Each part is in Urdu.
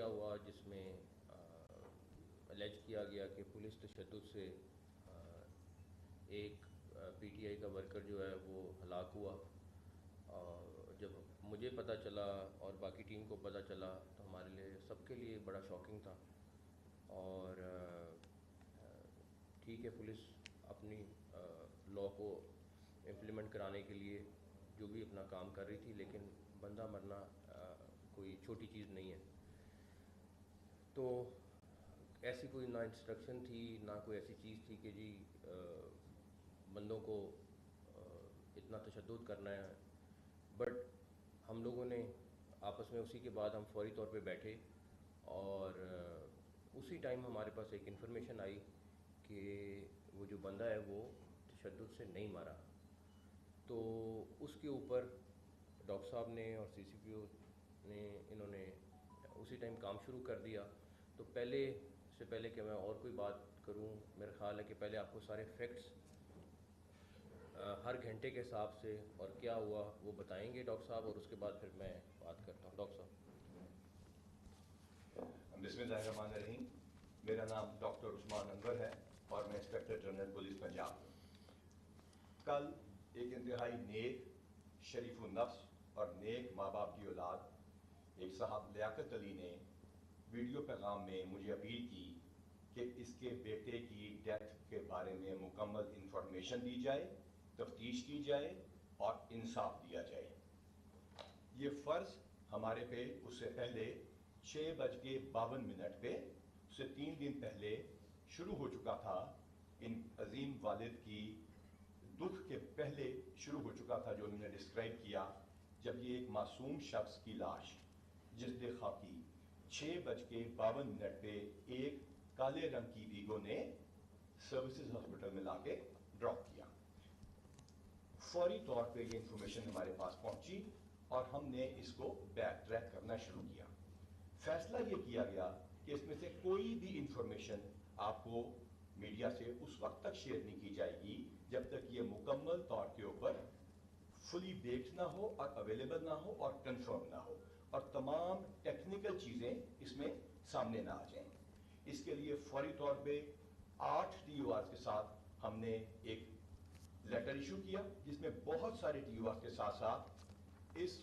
واقعہ ہوا جس میں الیج کیا گیا کہ پولیس تشدد سے ایک پی ٹی آئی کا ورکر جو ہے وہ ہلاک ہوا. اور جب مجھے پتہ چلا اور باقی ٹیم کو پتہ چلا تو ہمارے لیے سب کے لیے بڑا شاکنگ تھا. اور ٹھیک ہے پولیس اپنی لا کو امپلیمنٹ کرانے کے لیے جو بھی اپنا کام کر رہی تھی، لیکن بندہ مرنا کوئی چھوٹی چیز نہیں ہے. تو ایسی کوئی نہ انسٹرکشن تھی نہ کوئی ایسی چیز تھی کہ جی بندوں کو اتنا تشدد کرنا ہے. بٹ ہم لوگوں نے آپس میں اسی کے بعد ہم فوری طور پہ بیٹھے اور اسی ٹائم ہمارے پاس ایک انفارمیشن آئی کہ وہ جو بندہ ہے وہ تشدد سے نہیں مارا. تو اس کے اوپر ڈاکٹر صاحب نے اور سی سی پی او نے انہوں نے اسی ٹائم کام شروع کر دیا. تو پہلے کہ میں اور کوئی بات کروں، میرا خیال ہے کہ پہلے آپ کو سارے فیکٹس ہر گھنٹے کے حساب سے اور کیا ہوا وہ بتائیں گے ڈاکٹر صاحب، اور اس کے بعد پھر میں بات کرتا ہوں. ڈاکٹر صاحب. بسم اللہ الرحمن الرحیم. میرا نام ڈاکٹر عثمان انور ہے اور میں انسپیکٹر جنرل پولیس پنجاب ہوں. کل ایک انتہائی نیک، شریف النفس اور نیک ماں باپ کی اولاد ایک صاحب لیاقت علی نے ویڈیو پیغام میں مجھے اپیل کی کہ اس کے بیٹے کی ڈیتھ کے بارے میں مکمل انفارمیشن دی جائے، تفتیش کی جائے اور انصاف دیا جائے. یہ فرض ہمارے پہ اس سے پہلے 6:52 پہ اس سے 3 دن پہلے شروع ہو چکا تھا. ان عظیم والد کی دکھ کے پہلے شروع ہو چکا تھا جو انہوں نے ڈسکرائب کیا، جب یہ ایک معصوم شخص کی لاش جلد خاکی 6:52 پہ ایک کالے رنگ کی ویگو نے سروسز ہاسپٹل میں لا کے ڈراپ کیا. فوری طور پہ یہ انفارمیشن ہمارے پاس پہنچی اور ہم نے اس کو بیک ٹریک کرنا شروع کیا. فیصلہ یہ کیا گیا کہ اس میں سے کوئی بھی انفارمیشن آپ کو میڈیا سے اس وقت تک شیئر نہیں کی جائے گی جب تک یہ مکمل طور کے اوپر فلی بیکڈ نہ ہو اور اویلیبل نہ ہو اور کنفرم نہ ہو اور تمام ٹیکنیکل چیزیں اس میں سامنے نہ آ جائیں. اس کے لیے فوری طور پہ 8 ٹی او آر کے ساتھ ہم نے ایک لیٹر ایشو کیا جس میں بہت سارے ٹی او آر کے ساتھ ساتھ اس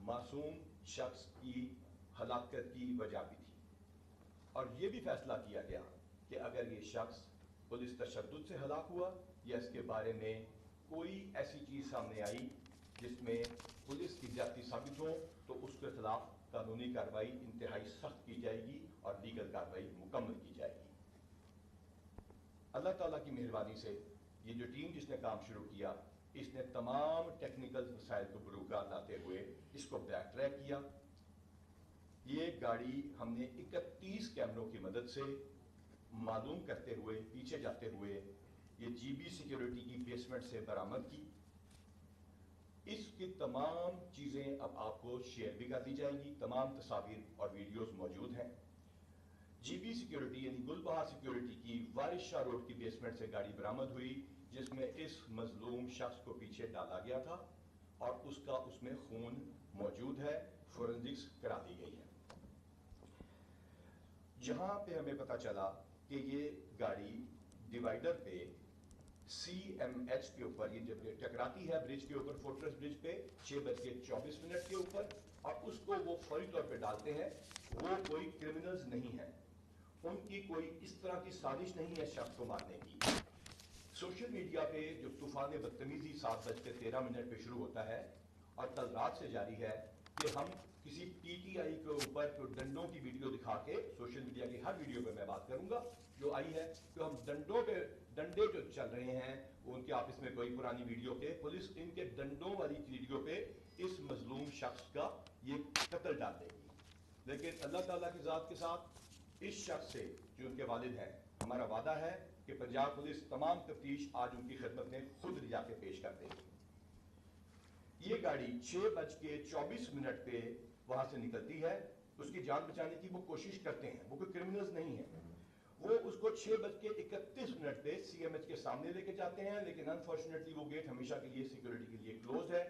معصوم شخص کی ہلاکت کی وجہ بھی تھی. اور یہ بھی فیصلہ کیا گیا کہ اگر یہ شخص پولیس تشدد سے ہلاک ہوا یا اس کے بارے میں کوئی ایسی چیز سامنے آئی جس میں پولیس کی زیادتی ثابت ہو تو اس کے خلاف قانونی کارروائی انتہائی سخت کی جائے گی اور لیگل کارروائی مکمل کی جائے گی. اللہ تعالیٰ کی مہربانی سے یہ جو ٹیم جس نے کام شروع کیا اس نے تمام ٹیکنیکل مسائل کو بروکار لاتے ہوئے اس کو بیک ٹریک کیا. یہ گاڑی ہم نے 31 کیمروں کی مدد سے معلوم کرتے ہوئے پیچھے جاتے ہوئے یہ جی بی سیکیورٹی کی بیسمنٹ سے برآمد کی. اس کی تمام چیزیں اب آپ کو شیئر بھی کر دی جائیں گی. تمام تصاویر اور ویڈیوز موجود ہیں. جی بی سیکیورٹی یعنی گل بہار سیکیورٹی کی وارث شاہ روڈ کی بیسمنٹ سے گاڑی برآمد ہوئی جس میں اس مظلوم شخص کو پیچھے ڈالا گیا تھا اور اس میں خون موجود ہے. فورنزکس کرا دی گئی ہے. جہاں پہ ہمیں پتا چلا کہ یہ گاڑی ڈیوائیڈر پہ سی ایم ایچ کے اوپر یہ جب ٹکراتی ہے برج کے اوپر فورٹریس برج پہ 6:24 کے اوپر اور اس کو وہ فوری طور پہ ڈالتے ہیں. وہ کوئی کرمنلز نہیں ہیں، ان کی کوئی اس طرح کی سازش نہیں ہے شخص کو مارنے کی. سوشل میڈیا پہ جو طوفان بدتمیزی 7:13 پہ شروع ہوتا ہے اور کل رات سے جاری ہے کہ ہم کسی پی ٹی آئی کے اوپر ڈنڈوں کی ویڈیو دکھا کے سوشل میڈیا کی ہر ویڈیو پہ میں بات کروں گا جو آئی ہے کہ ہم ڈنڈے جو چل رہے ہیں ان کے آپس میں کوئی پرانی ویڈیو کے پولیس ان کے ڈنڈوں والی ویڈیو پہ اس مظلوم شخص کا یہ قتل ڈال دے گی. لیکن اللہ تعالیٰ کی ذات کے ساتھ اس شخص سے جو ان کے والد ہیں ہمارا وعدہ ہے کہ پنجاب پولیس تمام تفتیش آج ان کی خدمت میں خود لے جا کے پیش کر دے گی. یہ گاڑی 6:24 پہ وہاں سے نکلتی ہے. اس کی جان بچانے کی وہ کوشش کرتے ہیں، وہ کوئی کرمنلز نہیں ہیں. وہ اس کو 6:31 پہ سی ایم ایچ کے سامنے لے کے جاتے ہیں لیکن انفارچونیٹلی وہ گیٹ ہمیشہ کے لیے سیکورٹی کے لیے کلوز ہے.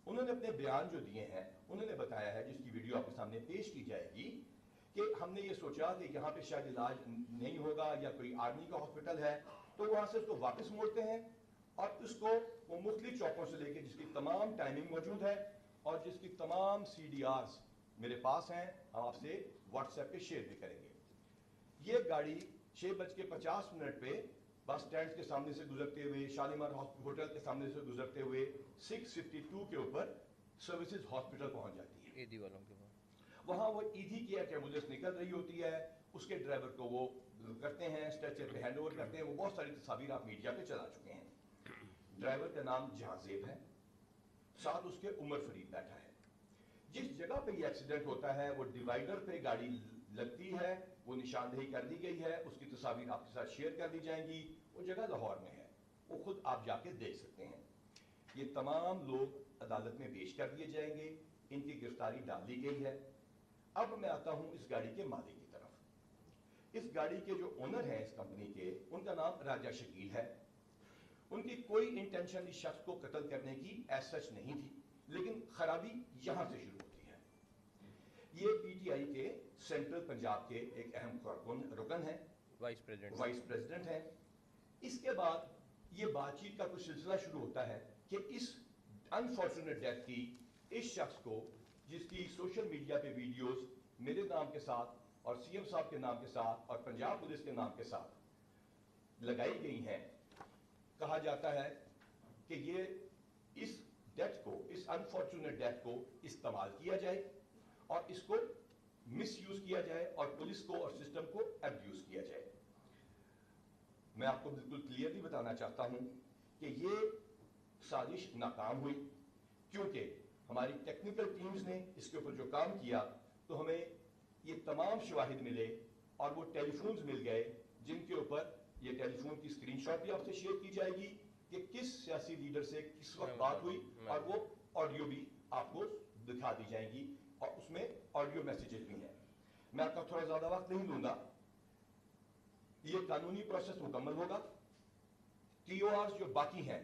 انہوں نے اپنے بیان جو دیے ہیں انہوں نے بتایا ہے جس کی ویڈیو آپ کے سامنے پیش کی جائے گی کہ ہم نے یہ سوچا کہ یہاں پہ شاید علاج نہیں ہوگا یا کوئی آرمی کا ہاسپٹل ہے، تو وہاں سے اس کو واپس موڑتے ہیں اور اس کو وہ مختلف چوکوں سے لے کے، جس کی تمام ٹائمنگ موجود ہے اور جس کی تمام CDRs میرے پاس ہیں، ہم آپ سے واٹس ایپ پہ شیئر بھی کریں گے. یہ گاڑی 6:50 پہ بس اسٹینڈ کے سامنے سے گزرتے ہوئے، شالیمار ہوٹل کے سامنے سے گزرتے ہوئے 6:52 کے اوپر سروسز ہاسپٹل پہنچ جاتی ہے. ایدھی والوں کے پاس وہاں وہ ایدھی کی ایمبولینس نکل رہی ہوتی ہے، اس کے ڈرائیور کو وہ کرتے ہیں، اسٹریچر پہ ہینڈ اوور کرتے ہیں. وہ بہت ساری تصاویر آپ میڈیا پہ چلا چکے ہیں. ڈرائیور کا نام جہاں زیب ہے، ساتھ اس کے عمر فرید بیٹھا ہے. جس جگہ پہ یہ ایکسیڈنٹ ہوتا ہے وہ ڈیوائیڈر پہ گاڑی لگتی ہے، وہ نشاندہی کر دی گئی ہے، اس کی تصاویر آپ کے ساتھ شیئر کر دی جائیں گی. وہ جگہ لاہور میں ہے، وہ خود آپ جا کے دیکھ سکتے ہیں. یہ تمام لوگ عدالت میں پیش کر دیے جائیں گے، ان کی گرفتاری ڈال دی گئی ہے. اب میں آتا ہوں اس گاڑی کے مالک کی طرف. اس گاڑی کے جو اونر ہیں اس کمپنی کے، ان کا نام راجہ شکیل ہے. ان کی کوئی انٹینشن اس شخص کو قتل کرنے کی ایز سچ نہیں تھی، لیکن خرابی یہاں سے شروع ہوتی ہے. یہ PTI کے سینٹرل پنجاب کے ایک اہم رکن ہیں، وائس پریزیڈنٹ ہیں. اس کے بعد یہ بات چیت کا کچھ سلسلہ شروع ہوتا ہے کہ اس انفارچونیٹ ڈیتھ کی اس شخص کو، جس کی سوشل میڈیا پہ ویڈیوز میرے نام کے ساتھ اور CM صاحب کے نام کے ساتھ اور پنجاب پولیس کے نام کے ساتھ لگائی گئی ہیں، کہا جاتا ہے کہ یہ اس ڈیتھ کو، اس انفارچونیٹ ڈیتھ کو استعمال کیا جائے اور اس کو مس یوز کیا جائے اور پولیس کو اور سسٹم کو ابیوز کیا جائے. میں آپ کو بالکل کلیئرلی بتانا چاہتا ہوں کہ یہ سازش ناکام ہوئی، کیونکہ ہماری ٹیکنیکل ٹیمز نے اس کے اوپر جو کام کیا تو ہمیں یہ تمام شواہد ملے اور وہ ٹیلی فونز مل گئے، جن کے اوپر یہ ٹیلی فون کی اسکرین شاٹ بھی آپ سے شیئر کی جائے گی کہ کس سیاسی لیڈر سے کس وقت بات ہوئی، اور وہ آڈیو بھی آپ کو دکھا دی جائیں گی اور اس میں آڈیو میسیجز بھی ہیں. میں آپ کا تھوڑا زیادہ وقت نہیں دوں گا. یہ قانونی پروسیس مکمل ہوگا. TORs جو باقی ہیں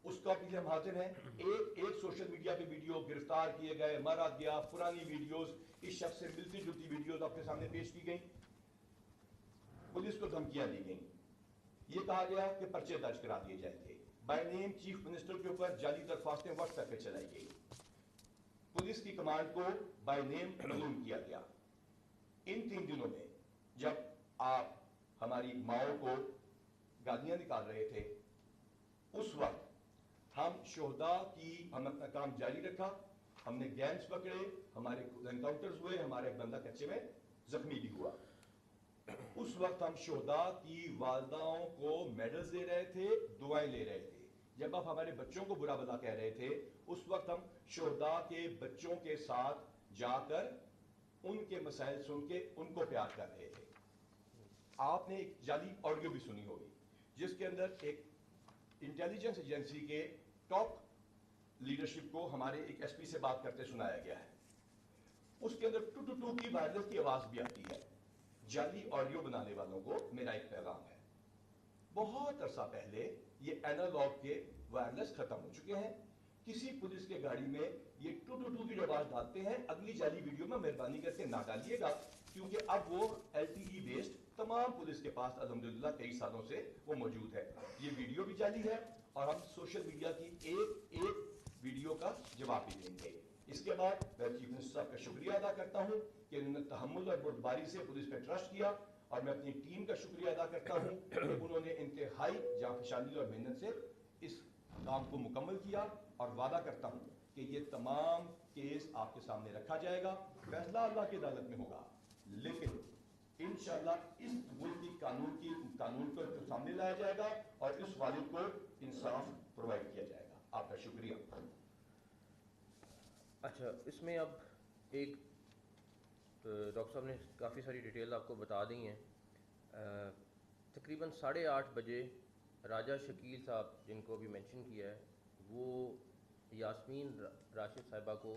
اس کا بھی ہم حاضر ہیں. ایک سوشل میڈیا پہ ویڈیو گرفتار کیے گئے، مارا گیا، پرانی ویڈیوز، اس شخص سے ملتی جلتی ویڈیوز آپ کے سامنے پیش کی گئی. پولیس کو دھمکیاں دی گئیں. یہ کہا گیا کہ پرچے درج کرا دیے جائیں گے. بائی نیم چیف منسٹر کے اوپر جعلی درخواستیں واٹس ایپ پہ چلائی گئی. پولیس کی کمانڈ کو بائی نیم معلوم کیا گیا. ان 3 دنوں میں جب آپ ہماری ماؤں کو گالیاں نکال رہے تھے، اس وقت ہم شہداء کی، ہم اپنا کام جاری رکھا. ہم نے گینگز پکڑے، ہمارے انکاؤنٹرز ہوئے، ہمارے بندہ کچے میں زخمی بھی ہوا. اس وقت ہم شہداء کی والداؤں کو میڈلز دے رہے تھے، دعائیں لے رہے تھے. جب آپ ہمارے بچوں کو برا بھلا کہہ رہے تھے، اس وقت ہم شہداء کے بچوں کے ساتھ جا کر ان کے مسائل سن کے ان کو پیار کر رہے تھے. آپ نے ایک جعلی آڈیو بھی سنی ہوگی جس کے اندر ایک انٹیلیجنس ایجنسی کے ٹاپ لیڈرشپ کو ہمارے ایک SP سے بات کرتے سنایا گیا ہے. اس کے اندر ٹو ٹو ٹو کی وائرلیس کی آواز بھی آتی ہے. جعلی آڈیو بنانے والوں کو میرا ایک پیغام ہے. بہت عرصہ پہلے یہ اینالاگ کے وائرلیس ختم ہو چکے ہیں. کسی پولیس کے گاڑی میں یہ ٹو ٹو ٹو کی جو آواز ڈالتے ہیں، اگلی جعلی ویڈیو میں مہربانی کر کے نہ ڈالیے گا، کیونکہ اب وہ LTE بیسڈ تمام پولیس کے پاس الحمدللہ کئی سالوں سے وہ موجود ہے. یہ ویڈیو بھی جعلی ہے اور ہم سوشل میڈیا کی ایک ویڈیو کا جواب بھی دیں گے. اس کے بعد میں چیف منسٹر صاحب کا شکریہ ادا کرتا ہوں کہ انہوں نے تحمل اور بردباری سے پولیس پہ ٹرسٹ کیا، اور میں اپنی ٹیم کا شکریہ ادا کرتا ہوں کہ انہوں نے انتہائی جانفشانی اور محنت سے اس کام کو مکمل کیا. اور وعدہ کرتا ہوں کہ یہ تمام کیس آپ کے سامنے رکھا جائے گا. فیصلہ اللہ کی عدالت میں ہوگا، لیکن انشاءاللہ اس ملک کی قانون کو سامنے لایا جائے گا اور اس والد کو انصاف پرووائڈ کیا جائے گا. آپ کا شکریہ. اچھا، اس میں اب ایک ڈاکٹر صاحب نے کافی ساری ڈیٹیل آپ کو بتا دی ہیں. تقریباً 8:30 بجے راجہ شکیل صاحب، جن کو ابھی مینشن کیا ہے، وہ یاسمین راشد صاحبہ کو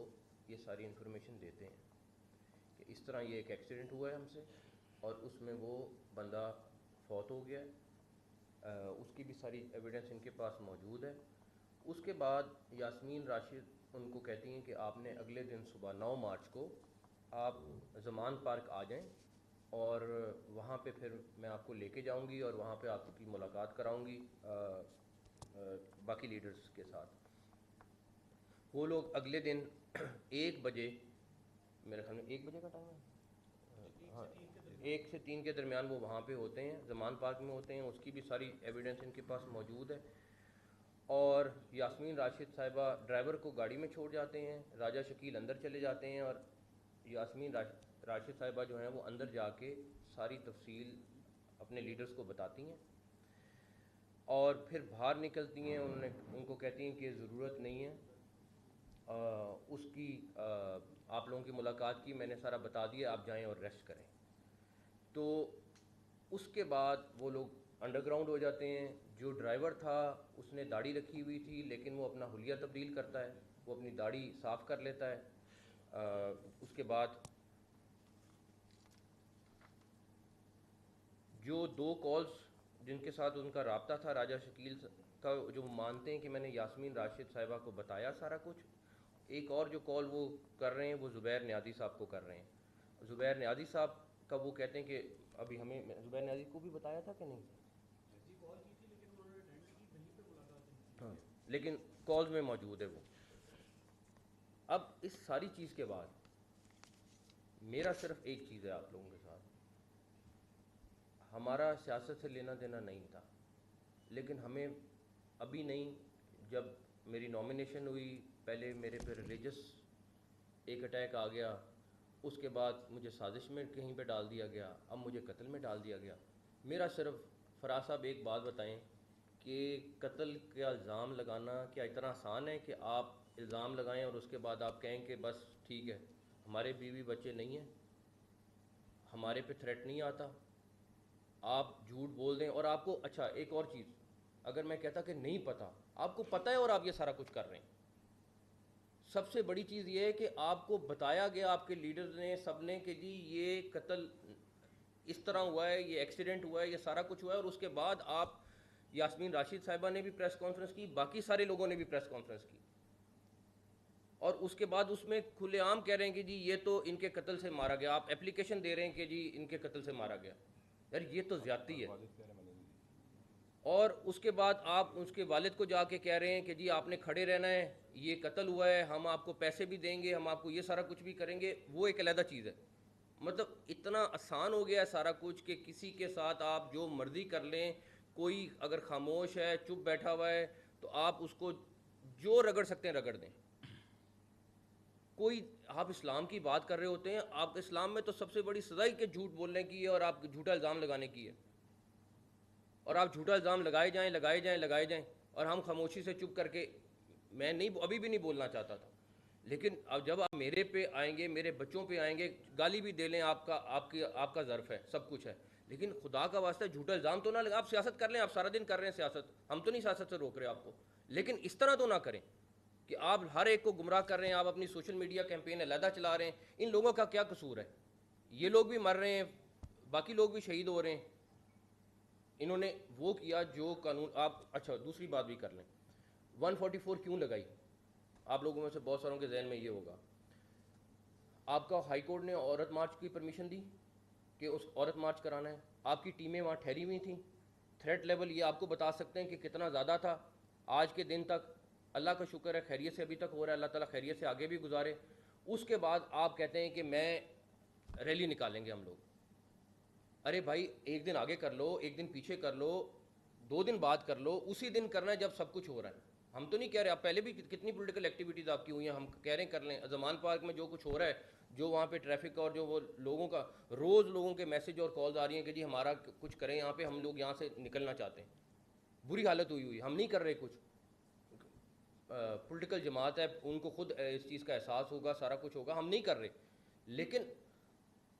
یہ ساری انفارمیشن دیتے ہیں کہ اس طرح یہ ایک ایکسیڈنٹ ہوا ہے ہم سے، اور اس میں وہ بندہ فوت ہو گیا ہے. اس کی بھی ساری ایویڈنس ان کے پاس موجود ہے. اس کے بعد یاسمین راشد ان کو کہتی ہیں کہ آپ نے اگلے دن صبح 9 مارچ کو آپ زمان پارک آ جائیں اور وہاں پہ پھر میں آپ کو لے کے جاؤں گی اور وہاں پہ آپ کی ملاقات کراؤں گی باقی لیڈرز کے ساتھ. وہ لوگ اگلے دن 1 بجے، میرے خیال میں 1 بجے کا ٹائم ہے، ہاں 1 سے 3 کے درمیان وہ وہاں پہ ہوتے ہیں، زمان پارک میں ہوتے ہیں. اس کی بھی ساری ایویڈنس ان کے پاس موجود ہے. اور یاسمین راشد صاحبہ ڈرائیور کو گاڑی میں چھوڑ جاتے ہیں، راجہ شکیل اندر چلے جاتے ہیں اور یاسمین راشد صاحبہ جو ہیں وہ اندر جا کے ساری تفصیل اپنے لیڈرز کو بتاتی ہیں اور پھر باہر نکلتی ہیں. ان کو کہتی ہیں کہ ضرورت نہیں ہے اس کی، آپ لوگوں کی ملاقات کی، میں نے سارا بتا دیا، آپ جائیں اور ریسٹ کریں. تو اس کے بعد وہ لوگ انڈر گراؤنڈ ہو جاتے ہیں. جو ڈرائیور تھا اس نے داڑھی رکھی ہوئی تھی لیکن وہ اپنا حلیہ تبدیل کرتا ہے، وہ اپنی داڑھی صاف کر لیتا ہے. اس کے بعد جو 2 کالز جن کے ساتھ ان کا رابطہ تھا راجہ شکیل کا، جو مانتے ہیں کہ میں نے یاسمین راشد صاحبہ کو بتایا سارا کچھ، ایک اور جو کال وہ کر رہے ہیں وہ زبیر نیازی صاحب کو کر رہے ہیں. زبیر نیازی صاحب کا وہ کہتے ہیں کہ ابھی ہمیں زبیر نیازی کو بھی بتایا تھا کہ نہیں، ہاں لیکن کالز میں موجود ہے وہ. اب اس ساری چیز کے بعد میرا صرف ایک چیز ہے آپ لوگوں کے ساتھ، ہمارا سیاست سے لینا دینا نہیں تھا، لیکن ہمیں ابھی نہیں، جب میری نامینیشن ہوئی پہلے میرے پہ ریلیجس ایک اٹیک آ گیا، اس کے بعد مجھے سازش میں کہیں پہ ڈال دیا گیا، اب مجھے قتل میں ڈال دیا گیا. میرا صرف فراز صاحب ایک بات بتائیں کہ قتل کا الزام لگانا کیا اتنا آسان ہے کہ آپ الزام لگائیں اور اس کے بعد آپ کہیں کہ بس ٹھیک ہے، ہمارے بیوی بچے نہیں ہیں، ہمارے پہ تھریٹ نہیں آتا، آپ جھوٹ بول دیں. اور آپ کو اچھا ایک اور چیز، اگر میں کہتا کہ نہیں پتہ، آپ کو پتہ ہے اور آپ یہ سارا کچھ کر رہے ہیں. سب سے بڑی چیز یہ ہے کہ آپ کو بتایا گیا آپ کے لیڈرز نے سب نے کہ جی یہ قتل اس طرح ہوا ہے، یہ ایکسیڈنٹ ہوا ہے، یہ سارا کچھ ہوا ہے. اور اس کے بعد آپ، یاسمین راشد صاحبہ نے بھی پریس کانفرنس کی، باقی سارے لوگوں نے بھی پریس کانفرنس کی، اور اس کے بعد اس میں کھلے عام کہہ رہے ہیں کہ جی یہ تو ان کے قتل سے مارا گیا. آپ اپلیکیشن دے رہے ہیں کہ جی ان کے قتل سے مارا گیا. یار یہ تو زیادتی ہے. اور اس کے بعد آپ اس کے والد کو جا کے کہہ رہے ہیں کہ جی آپ نے کھڑے رہنا ہے، یہ قتل ہوا ہے، ہم آپ کو پیسے بھی دیں گے، ہم آپ کو یہ سارا کچھ بھی کریں گے. وہ ایک علیحدہ چیز ہے. مطلب اتنا آسان ہو گیا ہے سارا کچھ کہ کسی کے ساتھ آپ جو مرضی کر لیں. کوئی اگر خاموش ہے، چپ بیٹھا ہوا ہے، تو آپ اس کو جو رگڑ سکتے ہیں رگڑ دیں. کوئی آپ اسلام کی بات کر رہے ہوتے ہیں، آپ اسلام میں تو سب سے بڑی سزا ہی کہ جھوٹ بولنے کی ہے اور آپ جھوٹا الزام لگانے کی ہے، اور آپ جھوٹا الزام لگائے جائیں لگائے جائیں لگائے جائیں، اور ہم خاموشی سے چپ کر کے، میں نہیں ابھی بھی نہیں بولنا چاہتا تھا، لیکن اب جب آپ میرے پہ آئیں گے، میرے بچوں پہ آئیں گے، گالی بھی دے لیں، آپ کا ظرف ہے، سب کچھ ہے، لیکن خدا کا واسطہ جھوٹا الزام تو نہ لگا. آپ سیاست کر لیں، آپ سارا دن کر رہے ہیں سیاست، ہم تو نہیں سیاست سے روک رہے آپ کو، لیکن اس طرح تو نہ کریں کہ آپ ہر ایک کو گمراہ کر رہے ہیں. آپ اپنی سوشل میڈیا کیمپین علیحدہ چلا رہے ہیں. ان لوگوں کا کیا قصور ہے؟ یہ لوگ بھی مر رہے ہیں، باقی لوگ بھی شہید ہو رہے ہیں. انہوں نے وہ کیا جو قانون. آپ اچھا دوسری بات بھی کر لیں، 144 کیوں لگائی؟ آپ لوگوں میں سے بہت ساروں کے ذہن میں یہ ہوگا. آپ کا ہائی کورٹ نے عورت مارچ کی پرمیشن دی کہ اس عورت مارچ کرانا ہے. آپ کی ٹیمیں وہاں ٹھہری ہوئی تھیں. تھریٹ لیول یہ آپ کو بتا سکتے ہیں کہ کتنا زیادہ تھا. آج کے دن تک اللہ کا شکر ہے خیریت سے ابھی تک ہو رہا ہے، اللہ تعالیٰ خیریت سے آگے بھی گزارے. اس کے بعد آپ کہتے ہیں کہ میں ریلی نکالیں گے ہم لوگ. ارے بھائی ایک دن آگے کر لو، ایک دن پیچھے کر لو، 2 دن بعد کر لو، اسی دن کرنا ہے جب سب کچھ ہو رہا ہے. ہم تو نہیں کہہ رہے، آپ پہلے بھی کتنی پولیٹیکل ایکٹیویٹیز آپ کی ہوئی ہیں، ہم کہہ رہے ہیں کر لیں. زمان پارک میں جو کچھ ہو رہا ہے، جو وہاں پہ ٹریفک اور جو وہ لوگوں کا روز لوگوں کے میسج اور کالز آ رہی ہیں کہ جی ہمارا کچھ کریں یہاں پہ، ہم لوگ یہاں سے نکلنا چاہتے ہیں. بری حالت ہوئی، ہم نہیں کر رہے کچھ. پولیٹیکل جماعت ہے، ان کو خود اس چیز کا احساس ہوگا، سارا کچھ ہوگا، ہم نہیں کر رہے. لیکن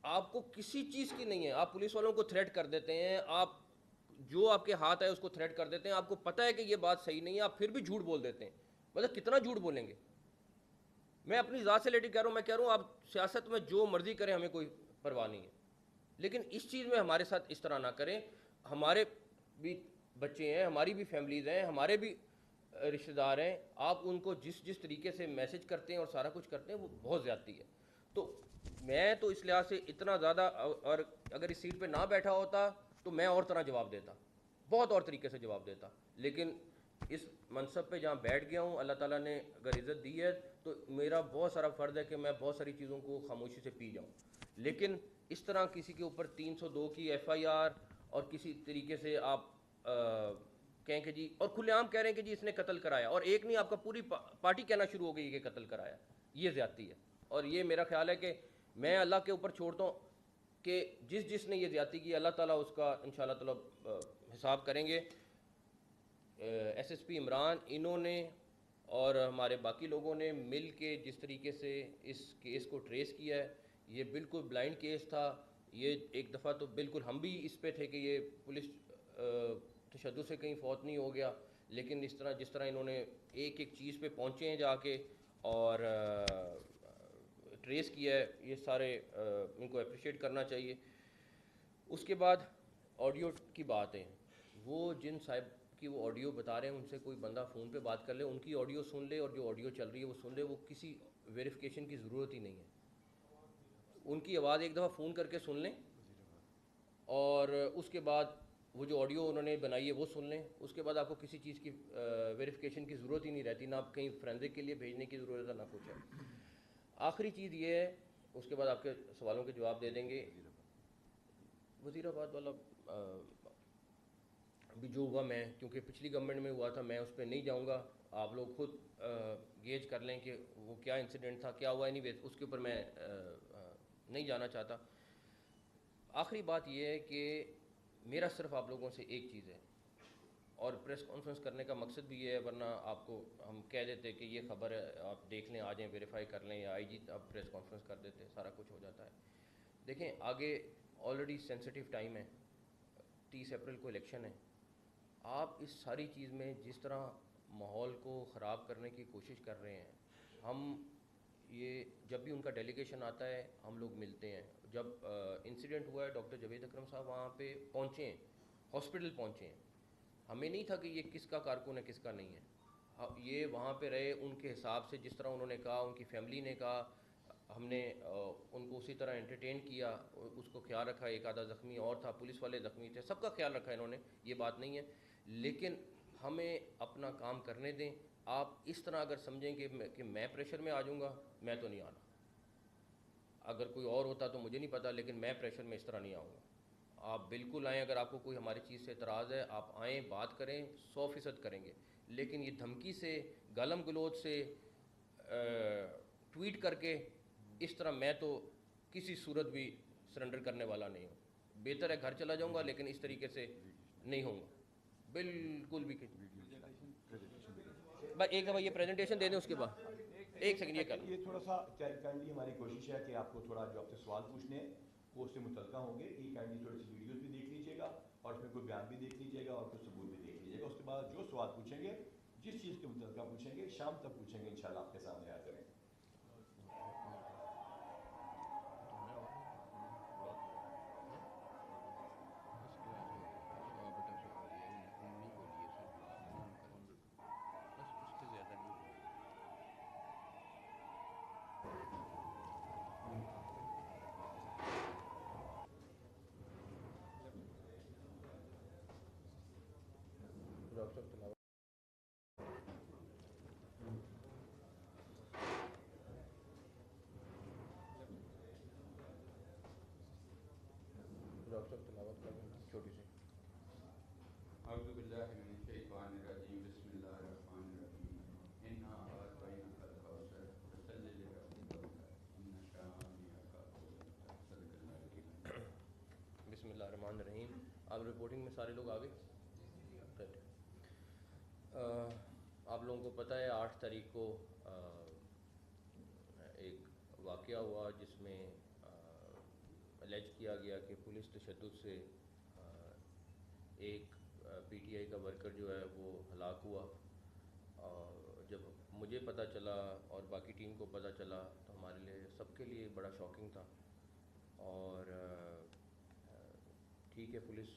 آپ کو کسی چیز کی نہیں ہے. آپ پولیس والوں کو تھریٹ کر دیتے ہیں، آپ جو آپ کے ہاتھ ہے اس کو تھریٹ کر دیتے ہیں. آپ کو پتہ ہے کہ یہ بات صحیح نہیں ہے، آپ پھر بھی جھوٹ بول دیتے ہیں. مطلب کتنا جھوٹ بولیں گے؟ میں اپنی ذات سے لیٹی کہہ رہا ہوں، میں کہہ رہا ہوں آپ سیاست میں جو مرضی کریں، ہمیں کوئی پرواہ نہیں ہے، لیکن اس چیز میں ہمارے ساتھ اس طرح نہ کریں. ہمارے بھی بچے ہیں، ہماری بھی فیملیز ہیں، ہمارے بھی رشتہ دار ہیں. آپ ان کو جس طریقے سے میسج کرتے ہیں اور سارا کچھ کرتے ہیں وہ بہت زیادتی ہے. تو میں تو اس لحاظ سے اتنا زیادہ، اور اگر اس سیٹ پہ نہ بیٹھا ہوتا تو میں اور طرح جواب دیتا، بہت اور طریقے سے جواب دیتا، لیکن اس منصب پہ جہاں بیٹھ گیا ہوں، اللہ تعالیٰ نے اگر عزت دی ہے تو میرا بہت سارا فرض ہے کہ میں بہت ساری چیزوں کو خاموشی سے پی جاؤں، لیکن اس طرح کسی کے اوپر 302 کی ایف آئی آر اور کسی طریقے سے آپ کہیں کہ جی، اور کھلے عام کہہ رہے ہیں کہ جی اس نے قتل کرایا، اور ایک نہیں آپ کا پوری پارٹی کہنا شروع ہو گئی کہ قتل کرایا، یہ زیادتی ہے، اور یہ میرا خیال ہے کہ میں اللہ کے اوپر چھوڑتا ہوں کہ جس نے یہ زیادتی کی اللہ تعالیٰ اس کا انشاءاللہ تعالیٰ حساب کریں گے۔ ایس ایس پی عمران انہوں نے اور ہمارے باقی لوگوں نے مل کے جس طریقے سے اس کیس کو ٹریس کیا ہے، یہ بالکل بلائنڈ کیس تھا، یہ ایک دفعہ تو بالکل ہم بھی اس پہ تھے کہ یہ پولیس تشدد سے کہیں فوت نہیں ہو گیا، لیکن جس طرح انہوں نے ایک ایک چیز پہ پہنچے ہیں جا کے اور ٹریس کیا ہے، یہ سارے ان کو اپریشیٹ کرنا چاہیے۔ اس کے بعد آڈیو کی بات ہے، وہ جن صاحب کی وہ آڈیو بتا رہے ہیں ان سے کوئی بندہ فون پہ بات کر لے، ان کی آڈیو سن لے اور جو آڈیو چل رہی ہے وہ سن لے، وہ کسی ویریفیکیشن کی ضرورت ہی نہیں ہے، ان کی آواز ایک دفعہ فون کر کے سن لیں اور اس کے بعد وہ جو آڈیو انہوں نے بنائی ہے وہ سن لیں، اس کے بعد آپ کو کسی چیز کی ویریفیکیشن کی ضرورت ہی نہیں رہتی، نہ آپ کہیں فرینزک کے لیے بھیجنے کی ضرورت ہے نہ کچھ ہے۔ آخری چیز یہ ہے، اس کے بعد آپ کے سوالوں کے جواب دے دیں گے۔ وزیر آباد والا ابھی جو ہوا، میں کیونکہ پچھلی گورنمنٹ میں ہوا تھا میں اس پہ نہیں جاؤں گا، آپ لوگ خود گیج کر لیں کہ وہ کیا انسیڈنٹ تھا کیا ہوا، اینی ویز اس کے اوپر میں نہیں جانا چاہتا۔ آخری بات یہ ہے کہ میرا صرف آپ لوگوں سے ایک چیز ہے، اور پریس کانفرنس کرنے کا مقصد بھی یہ ہے، ورنہ آپ کو ہم کہہ دیتے کہ یہ خبر ہے آپ دیکھ لیں، آ جائیں ویریفائی کر لیں، یا آئی جی آپ پریس کانفرنس کر دیتے، سارا کچھ ہو جاتا ہے۔ دیکھیں آگے آلریڈی سینسٹیو ٹائم ہے، 30 اپریل کو الیکشن ہے، آپ اس ساری چیز میں جس طرح ماحول کو خراب کرنے کی کوشش کر رہے ہیں، ہم یہ جب بھی ان کا ڈیلیگیشن آتا ہے ہم لوگ ملتے ہیں، جب انسیڈنٹ ہوا ہے ڈاکٹر جاوید اکرم صاحب وہاں پہ پہنچے ہیں، ہاسپٹل پہنچے ہیں، ہمیں نہیں تھا کہ یہ کس کا کارکن ہے کس کا نہیں ہے، یہ وہاں پہ رہے ان کے حساب سے، جس طرح انہوں نے کہا، ان کی فیملی نے کہا، ہم نے ان کو اسی طرح انٹرٹین کیا، اس کو خیال رکھا، ایک آدھا زخمی اور تھا، پولیس والے زخمی تھے، سب کا خیال رکھا انہوں نے، یہ بات نہیں ہے، لیکن ہمیں اپنا کام کرنے دیں۔ آپ اس طرح اگر سمجھیں کہ میں پریشر میں آ جاؤں گا، میں تو نہیں آنا، اگر کوئی اور ہوتا تو مجھے نہیں پتا، لیکن میں پریشر میں اس طرح نہیں آؤں گا۔ آپ بالکل آئیں، اگر آپ کو کوئی ہماری چیز سے اعتراض ہے آپ آئیں، بات کریں، 100% کریں گے، لیکن یہ دھمکی سے، گالم گلوچ سے، ٹویٹ کر کے اس طرح میں تو کسی صورت بھی سرنڈر کرنے والا نہیں ہوں، بہتر ہے گھر چلا جاؤں گا، لیکن اس طریقے سے نہیں ہوں گا بالکل بھی۔ بس ایک دفعہ یہ پریزنٹیشن دے دیں، اس کے بعد ایک سیکنڈ یہ کر لیں۔ یہ تھوڑا سا کائنڈلی ہماری کوشش ہے کہ آپ کو تھوڑا جو آپ سے سوال پوچھنے ہیں وہ اس سے متعلقہ ہوں گے، کہ کائنڈلی تھوڑی سی ویڈیوز بھی دیکھ لیجیے گا اور اس میں کوئی بیان بھی دیکھ لیجیے گا اور کچھ ثبوت بھی دیکھ لیجیے گا، اس کے بعد جو سوال پوچھیں گے جس چیز کے متعلقہ پوچھیں گے شام تک پوچھیں گے، انشاءاللہ آپ کے سامنے حاضر ہیں۔ چھوٹی سی اعوذ باللہ من الشیطان الرجیم، بسم اللہ الرحمن الرحیم، انا اعطیناک الکوثر فصل لربک وانحر ان شانئک هو الابتر، صدق اللہ العظیم۔ بسم اللہ الرحمن الرحیم۔ آپ رپورٹنگ میں سارے لوگ آ گئے؟ آپ لوگوں کو پتہ ہے 8 تاریخ کو ایک واقعہ ہوا جس میں الیج کیا گیا کہ پولیس تشدد سے ایک پی ٹی آئی کا ورکر جو ہے وہ ہلاک ہوا، اور جب مجھے پتہ چلا اور باقی ٹیم کو پتہ چلا تو ہمارے لیے سب کے لیے بڑا شاکنگ تھا، اور ٹھیک ہے پولیس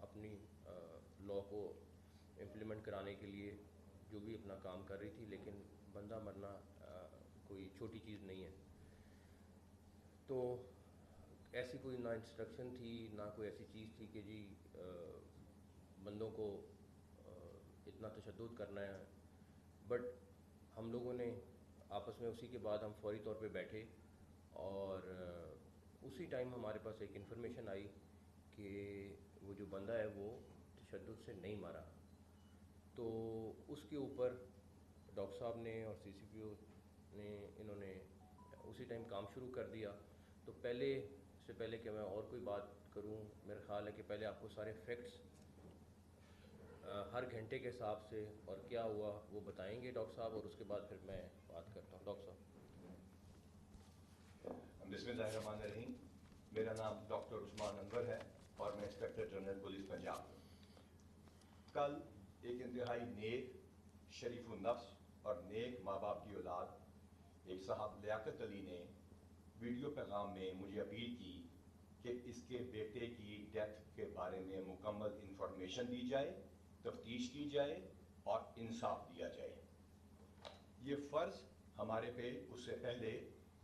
اپنی لاء کو امپلیمنٹ کرانے کے لیے جو بھی اپنا کام کر رہی تھی، لیکن بندہ مرنا کوئی چھوٹی چیز نہیں ہے۔ تو ایسی کوئی نہ انسٹرکشن تھی نہ کوئی ایسی چیز تھی کہ جی بندوں کو اتنا تشدد کرنا ہے. بٹ ہم لوگوں نے آپس میں اسی کے بعد ہم فوری طور پہ بیٹھے اور اسی ٹائم ہمارے پاس ایک انفارمیشن آئی کہ وہ جو بندہ ہے وہ تشدد سے نہیں مارا. تو اس کے اوپر ڈاکٹر صاحب نے اور سی سی پی او نے انہوں نے اسی ٹائم کام شروع کر دیا. تو پہلے کہ میں اور کوئی بات کروں، میرا خیال ہے کہ پہلے آپ کو سارے فیکٹس ہر گھنٹے کے حساب سے اور کیا ہوا وہ بتائیں گے ڈاکٹر صاحب، اور اس کے بعد پھر میں بات کرتا ہوں. ڈاکٹر صاحب. بسم اللہ الرحمن الرحیم. میرا نام ڈاکٹر عثمان انور ہے اور میں انسپکٹر جنرل پولیس پنجاب ہوں. کل ایک انتہائی نیک، شریف النفس اور نیک ماں باپ کی اولاد ایک صاحب لیاقت علی نے ویڈیو پیغام میں مجھے اپیل کی کہ اس کے بیٹے کی ڈیتھ کے بارے میں مکمل انفارمیشن دی جائے، تفتیش کی جائے اور انصاف دیا جائے. یہ فرض ہمارے پہ اس سے پہلے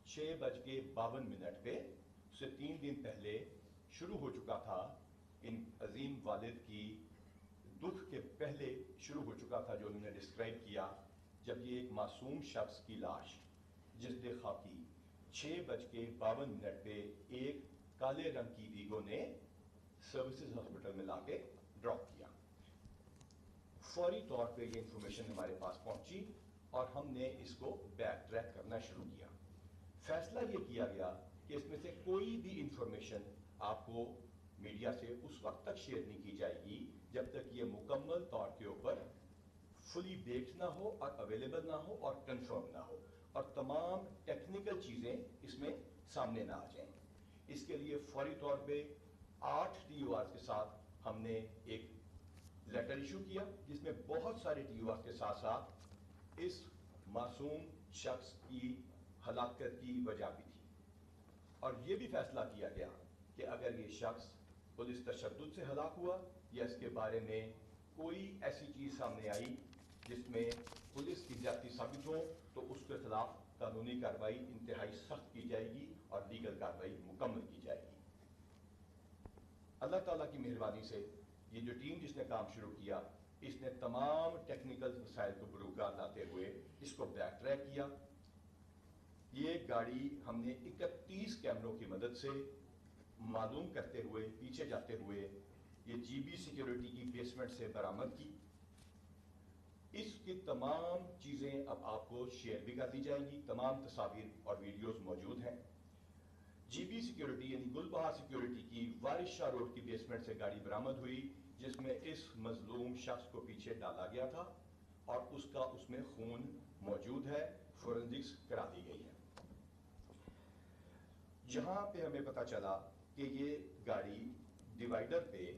6:52 پہ اس سے 3 دن پہلے شروع ہو چکا تھا. ان عظیم والد کی دکھ کے پہلے شروع ہو چکا تھا جو انہوں نے ڈسکرائب کیا، جب یہ ایک معصوم شخص کی لاش جسد خاکی 6:52 پہ ایک کالے رنگ کی ویگو نے سروسز ہاسپٹل میں لا کے ڈراپ کیا. فوری طور پہ یہ انفارمیشن ہمارے پاس پہنچی اور ہم نے اس کو بیک ٹریک کرنا شروع کیا. فیصلہ یہ کیا گیا کہ اس میں سے کوئی بھی انفارمیشن آپ کو میڈیا سے اس وقت تک شیئر نہیں کی جائے گی جب تک یہ مکمل طور کے اوپر فلی بیکڈ نہ ہو اور اویلیبل نہ ہو اور کنفرم نہ ہو اور تمام ٹیکنیکل چیزیں اس میں سامنے نہ آ جائیں. اس کے لیے فوری طور پہ 8 TORs کے ساتھ ہم نے ایک لیٹر ایشو کیا جس میں بہت سارے TORs کے ساتھ ساتھ اس معصوم شخص کی ہلاکت کی وجہ بھی تھی. اور یہ بھی فیصلہ کیا گیا کہ اگر یہ شخص پولیس تشدد سے ہلاک ہوا یا اس کے بارے میں کوئی ایسی چیز سامنے آئی جس میں پولیس کی زیادتی ثابت ہو تو اس کے خلاف قانونی کارروائی انتہائی سخت کی جائے گی اور لیگل کارروائی مکمل کی جائے گی. اللہ تعالیٰ کی مہربانی سے یہ جو ٹیم جس نے کام شروع کیا اس نے تمام ٹیکنیکل مسائل کو بروکار لاتے ہوئے اس کو بیک ٹریک کیا. یہ گاڑی ہم نے 31 کیمروں کی مدد سے معلوم کرتے ہوئے پیچھے جاتے ہوئے یہ جی بی سیکیورٹی کی بیسمنٹ سے برآمد کی. اس کی تمام چیزیں اب آپ کو شیئر بھی کر دی جائیں گی. تمام تصاویر اور ویڈیوز موجود ہیں. جی بی سیکیورٹی یعنی گل بہار سیکیورٹی کی وارث شاہ روڈ کی بیسمنٹ سے گاڑی برآمد ہوئی جس میں اس مظلوم شخص کو پیچھے ڈالا گیا تھا اور اس میں خون موجود ہے. فورنزکس کرا دی گئی ہے. جہاں پہ ہمیں پتا چلا کہ یہ گاڑی ڈیوائیڈر پہ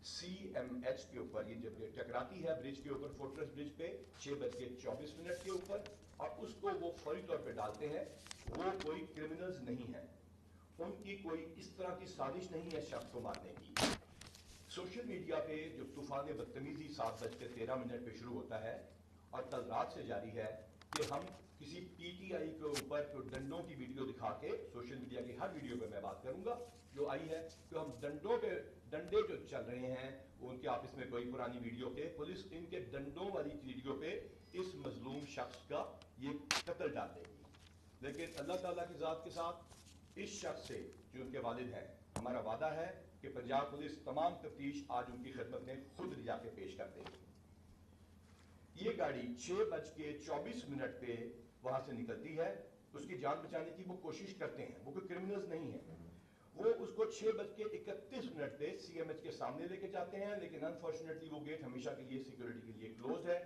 CMH کے اوپر یہ جب ٹکراتی ہے برج کے اوپر، فورٹریس برج پہ 6:24 کے اوپر، اور اس کو وہ فوری طور پہ ڈالتے ہیں. وہ کوئی کرمنلز نہیں ہیں، ان کی کوئی اس طرح کی سازش نہیں ہے شخص کو مارنے کی. سوشل میڈیا پہ جو طوفان بدتمیزی 7:13 پہ شروع ہوتا ہے اور کل رات سے جاری ہے کہ ہم کسی PTI کے اوپر جو ڈنڈوں کی ویڈیو دکھا کے، سوشل میڈیا کی ہر ویڈیو پہ میں بات کروں گا جو آئی ہے کہ ہم ڈنڈے جو چل رہے ہیں وہ ان کے آپس میں کوئی پرانی ویڈیو پہ پولیس ان کے ڈنڈوں والی ویڈیو پہ اس مظلوم شخص کا یہ قتل ڈال دے گی. لیکن اللہ تعالیٰ کی ذات کے ساتھ اس شخص سے جو ان کے والد ہیں ہمارا وعدہ ہے کہ پنجاب پولیس تمام تفتیش آج ان کی خدمت میں خود جا کے پیش کر دے گی. یہ گاڑی 6:24 پہ وہاں سے نکلتی ہے. اس کی جان بچانے کی وہ کوشش کرتے ہیں، وہ کوئی کرمنلز نہیں ہیں. وہ اس کو 6:31 پہ CMH کے سامنے لے کے جاتے ہیں، لیکن انفارچونیٹلی وہ گیٹ ہمیشہ کے لیے سیکورٹی کے لیے کلوزڈ ہے.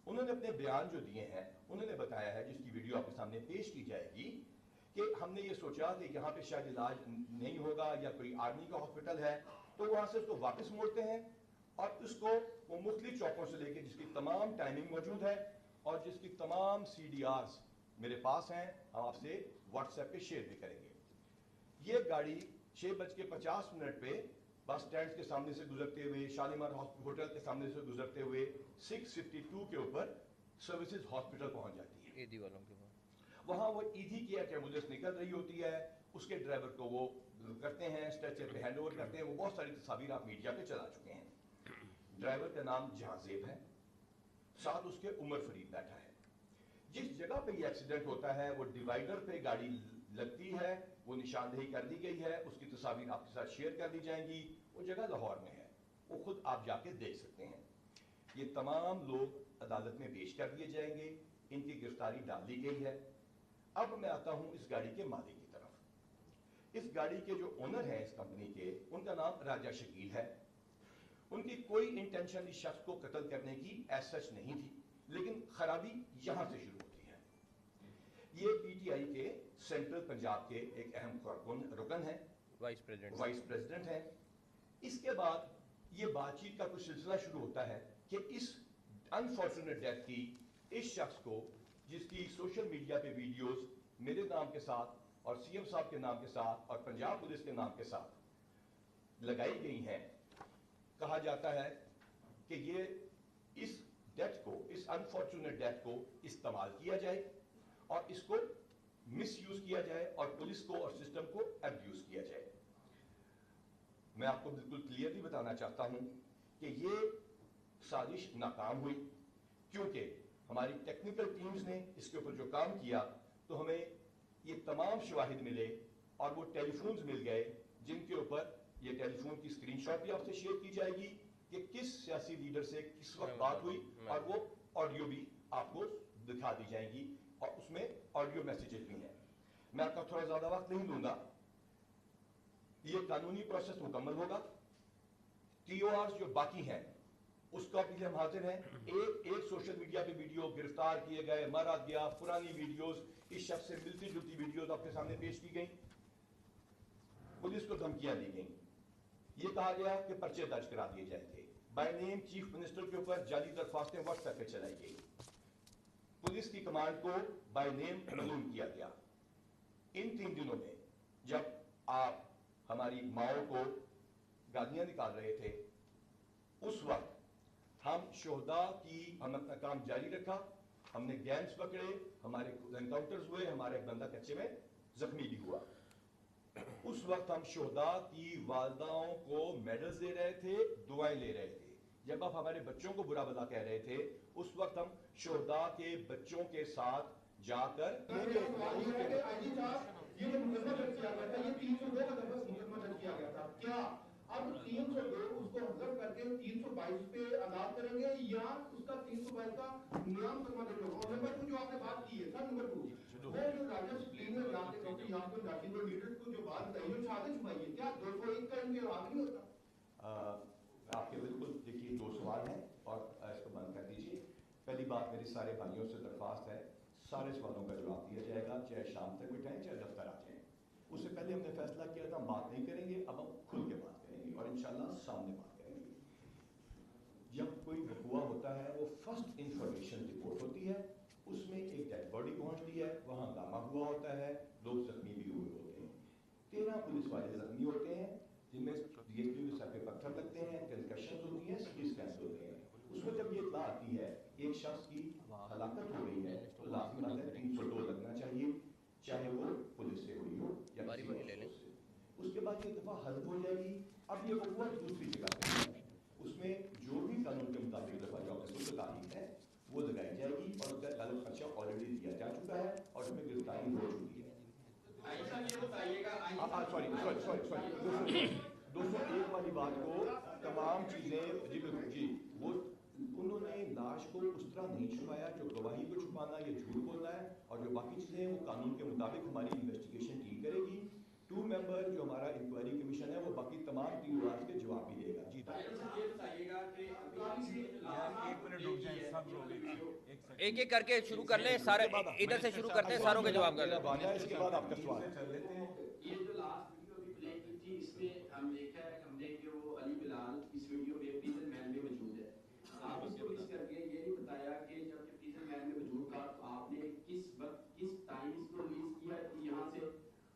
انہوں نے اپنے بیان جو دیے ہیں انہوں نے بتایا ہے، جس کی ویڈیو آپ کے سامنے پیش کی جائے گی، کہ ہم نے یہ سوچا کہ یہاں پہ شاید علاج نہیں ہوگا یا کوئی آرمی کا ہاسپٹل ہے، تو وہاں سے اس کو واپس موڑتے ہیں اور اس کو وہ مختلف چوکوں سے لے کے، جس کی تمام ٹائمنگ موجود ہے اور جس کی تمام CDRs میرے پاس ہیں، ہم آپ سے واٹس ایپ پہ شیئر بھی کریں گے. یہ گاڑی 6:50 پہ بس اسٹینڈ کے سامنے سے گزرتے ہوئے، شالیمار ہوٹل کے سامنے سے گزرتے ہوئے 652 کے اوپر سروسز ہاسپٹل پہنچ جاتی ہے. ایدھی والوں کے بعد وہاں وہ ایدھی کی ایمبولینس نکل رہی ہوتی ہے اس کے ڈرائیور کو وہ کرتے ہیں, اسٹریچر پہ ہینڈ اوور کرتے ہیں. وہ بہت ساری تصاویر آپ میڈیا پہ چلا چکے ہیں. ڈرائیور کا نام جہاں زیب ہے, ساتھ اس کے عمر فرید بیٹھا ہے. جس جگہ پہ یہ ایکسیڈنٹ ہوتا ہے وہ ڈیوائیڈر پہ گاڑی لگتی ہے, وہ نشاندہی کر دی گئی ہے, اس کی تصاویر آپ کے ساتھ شیئر کر دی جائیں گی. وہ جگہ لاہور میں ہے, وہ خود آپ جا کے دیکھ سکتے ہیں. یہ تمام لوگ عدالت میں پیش کر دیے جائیں گے, ان کی گرفتاری ڈال دی گئی ہے. اب میں آتا ہوں اس گاڑی کے مالک کی طرف. اس گاڑی کے جو اونر ہیں اس کمپنی کے, ان کا نام راجہ شکیل ہے. ان کی کوئی انٹینشن اس شخص کو قتل کرنے کی ایز سچ نہیں تھی, لیکن خرابی یہاں سے شروع ہوتی ہے. یہ پی ٹی آئی کے سینٹرل پنجاب کے ایک اہم رکن ہیں, وائس پریزیڈنٹ ہیں. اس کے بعد یہ بات چیت کا کچھ سلسلہ شروع ہوتا ہے کہ اس انفارچونیٹ ڈیتھ کی اس شخص کو, جس کی سوشل میڈیا پہ ویڈیوز میرے نام کے ساتھ اور سی ایم صاحب کے نام کے ساتھ اور پنجاب پولیس کے نام کے ساتھ لگائی گئی ہیں, کہا جاتا ہے کہ یہ اس ڈیتھ کو, اس انفارچونیٹ ڈیتھ کو استعمال کیا جائے اور اس کو مس یوز کیا جائے اور پولیس کو اور سسٹم کو ابیوز کیا جائے. میں آپ کو بالکل کلیئرلی بتانا چاہتا ہوں کہ یہ سازش ناکام ہوئی, کیونکہ ہماری ٹیکنیکل ٹیمز نے اس کے اوپر جو کام کیا تو ہمیں یہ تمام شواہد ملے اور وہ ٹیلی فونز مل گئے, جن کے اوپر یہ ٹیلی فون کی اسکرین شاٹ بھی آپ سے شیئر کی جائے گی کہ کس سیاسی لیڈر سے کس وقت بات ہوئی, اور وہ آڈیو بھی آپ کو دکھا دی جائیں گی اور اس میں آڈیو میسیجز بھی ہیں. میں آپ کا تھوڑا زیادہ وقت نہیں لوں گا. یہ قانونی پروسیس مکمل ہوگا. ٹی او آرز جو باقی ہیں اس کا بھی ہم حاضر ہیں. ایک سوشل میڈیا پہ ویڈیو گرفتار کیے گئے, مارا گیا, پرانی ویڈیوز اس شخص سے ملتی جلتی ویڈیوز آپ کے سامنے پیش کی گئیں. پولیس کو دھمکیاں دی گئیں. یہ کہا گیا کہ پرچے درج کرا دیے جائیں گے. بائی نیم چیف منسٹر کے اوپر جعلی درخواستیں واٹس ایپ پہ چلائی گئی. پولیس کی کمانڈ کو بائی نیم معلوم کیا گیا. ان 3 دنوں میں جب آپ ہماری ماؤں کو گالیاں نکال رہے تھے, اس وقت ہم شہداء کی, ہم اپنا کام جاری رکھا. ہم نے گینگز پکڑے, ہمارے انکاؤنٹرز ہوئے, ہمارا ایک بندہ کچے میں زخمی بھی ہوا. اس وقت ہم شہداء کی والداؤں کو میڈلز دے رہے تھے, دعائیں لے رہے تھے. جب آپ ہمارے بچوں کو برا بھلا کہہ رہے تھے, اس وقت ہم شہداء کے بچوں کے ساتھ جا کر یہ جو مقدمہ درج کیا گیا تھا, یہ 302 کا درج مقدمہ درج کیا گیا تھا, کیا اب 302 اس کو حذف کر کے 322 پہ ادا کریں گے یا اس کا 322 کا نیا مقدمہ درج ہوگا؟ اور نمبر 2 جو آپ نے بات کی ہے سر, نمبر 2 وہ جو راجہ سپلین نے یہاں کے ڈاکٹر یاسر راجی کو لیڈرز کو جو بات کہی ہے شہادت چھپائی ہے, کیا 201 کا ان کے حق نہیں ہوتا؟ آپ کے بالکل دیکھیے 2 سوال ہیں اور اس کو بند کر دیجیے. پہلی بات میری سارے بھائیوں سے درخواست ہے, سارے سوالوں کا جواب دیا جائے گا, چاہے شام تک بٹھائیں چاہے دفتر آ جائیں. اس سے پہلے ہم نے فیصلہ کیا تھا ہم بات نہیں کریں گے, اب ہم کھل کے بات کریں گے اور انشاءاللہ سامنے بات کریں گے. جب کوئی وقوع ہوتا ہے وہ فرسٹ انفارمیشن رپورٹ ہوتی ہے, اس میں ایک ڈیڈ باڈی پہنچتی ہے, وہاں ہنگامہ ہوا ہوتا ہے, لوگ زخمی بھی ہوئے ہوتے ہیں. 13 پولیس والے زخمی ہوتے ہیں, جن میں ڈی ایس پی کے سر پہ پتھر لگتے ہیں, کنکشنز ہوتی ہیں, سٹی اسکینز ہوتے ہیں. اس میں جب یہ اطلاع آتی ہے ایک شخص کی ہلاکت ہو گئی ہے تو لازمی بات ہے 302 لگنا چاہیے, چاہے وہ پولیس سے ہوئی ہو یا کسی اور سے. اس کے بعد یہ دفعہ حل ہو جائے گی. اب یہ وقوع دوسری جگہ پہ ہے, اس میں جو بھی قانون کے مطابق دفعہ جو اصول تعلیم ہے وہ لگائی جائے گی اور اس کا غلط خرچہ آلریڈی دیا جا چکا ہے اور اس میں گرفتاری ہو چکی ہے. سوری 201 والی بات کو تمام چیزیں جی وہ انہوں نے لاش کو اس طرح نہیں چھپایا جو گواہی کو چھپانا یہ جھوٹ بولنا ہے, اور جو باقی چیزیں ہیں وہ قانون کے مطابق ہماری انویسٹیگیشن ٹیم کرے گی. 2 ممبر جو ہمارا انکوائری کمیشن ہے وہ باقی تمام ٹیوارز کے جواب بھی دے گا. جی ایک ایک کر کے شروع کر لیں, سارے ادھر سے شروع کرتے ہیں, ساروں کے جواب کر لیں. اس کے بعد آپ کا سوال چل لیتے ہیں. یہ جو لاسٹ ویڈیو بھی پلے کی تھی اس میں ہم دیکھا ہے ہم نے کہ وہ علی بلال اس ویڈیو میں پریزن مین میں موجود ہے. آپ اس کو مس کر کے یہ نہیں بتایا کہ جب پریزن مین میں موجود تھا تو آپ نے کس وقت کس ٹائم اس کو ریلیز کیا یہاں سے.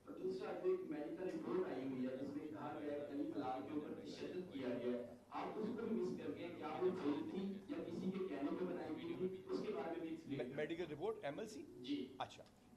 اور دوسرا جو ایک میڈیکل رپورٹ آئی ہوئی ہے جس میں کہا گیا ہے علی بلال کے اوپر تشدد کیا گیا ہے, آپ اس کو بھی مس کر کے کیا وہ جھوٹ تھی یا کسی کے کہنے پہ بنائی گئی تھی, اس کے بارے میں بھی میڈیکل رپورٹ ایم ایل سی. جی اچھا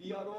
PRO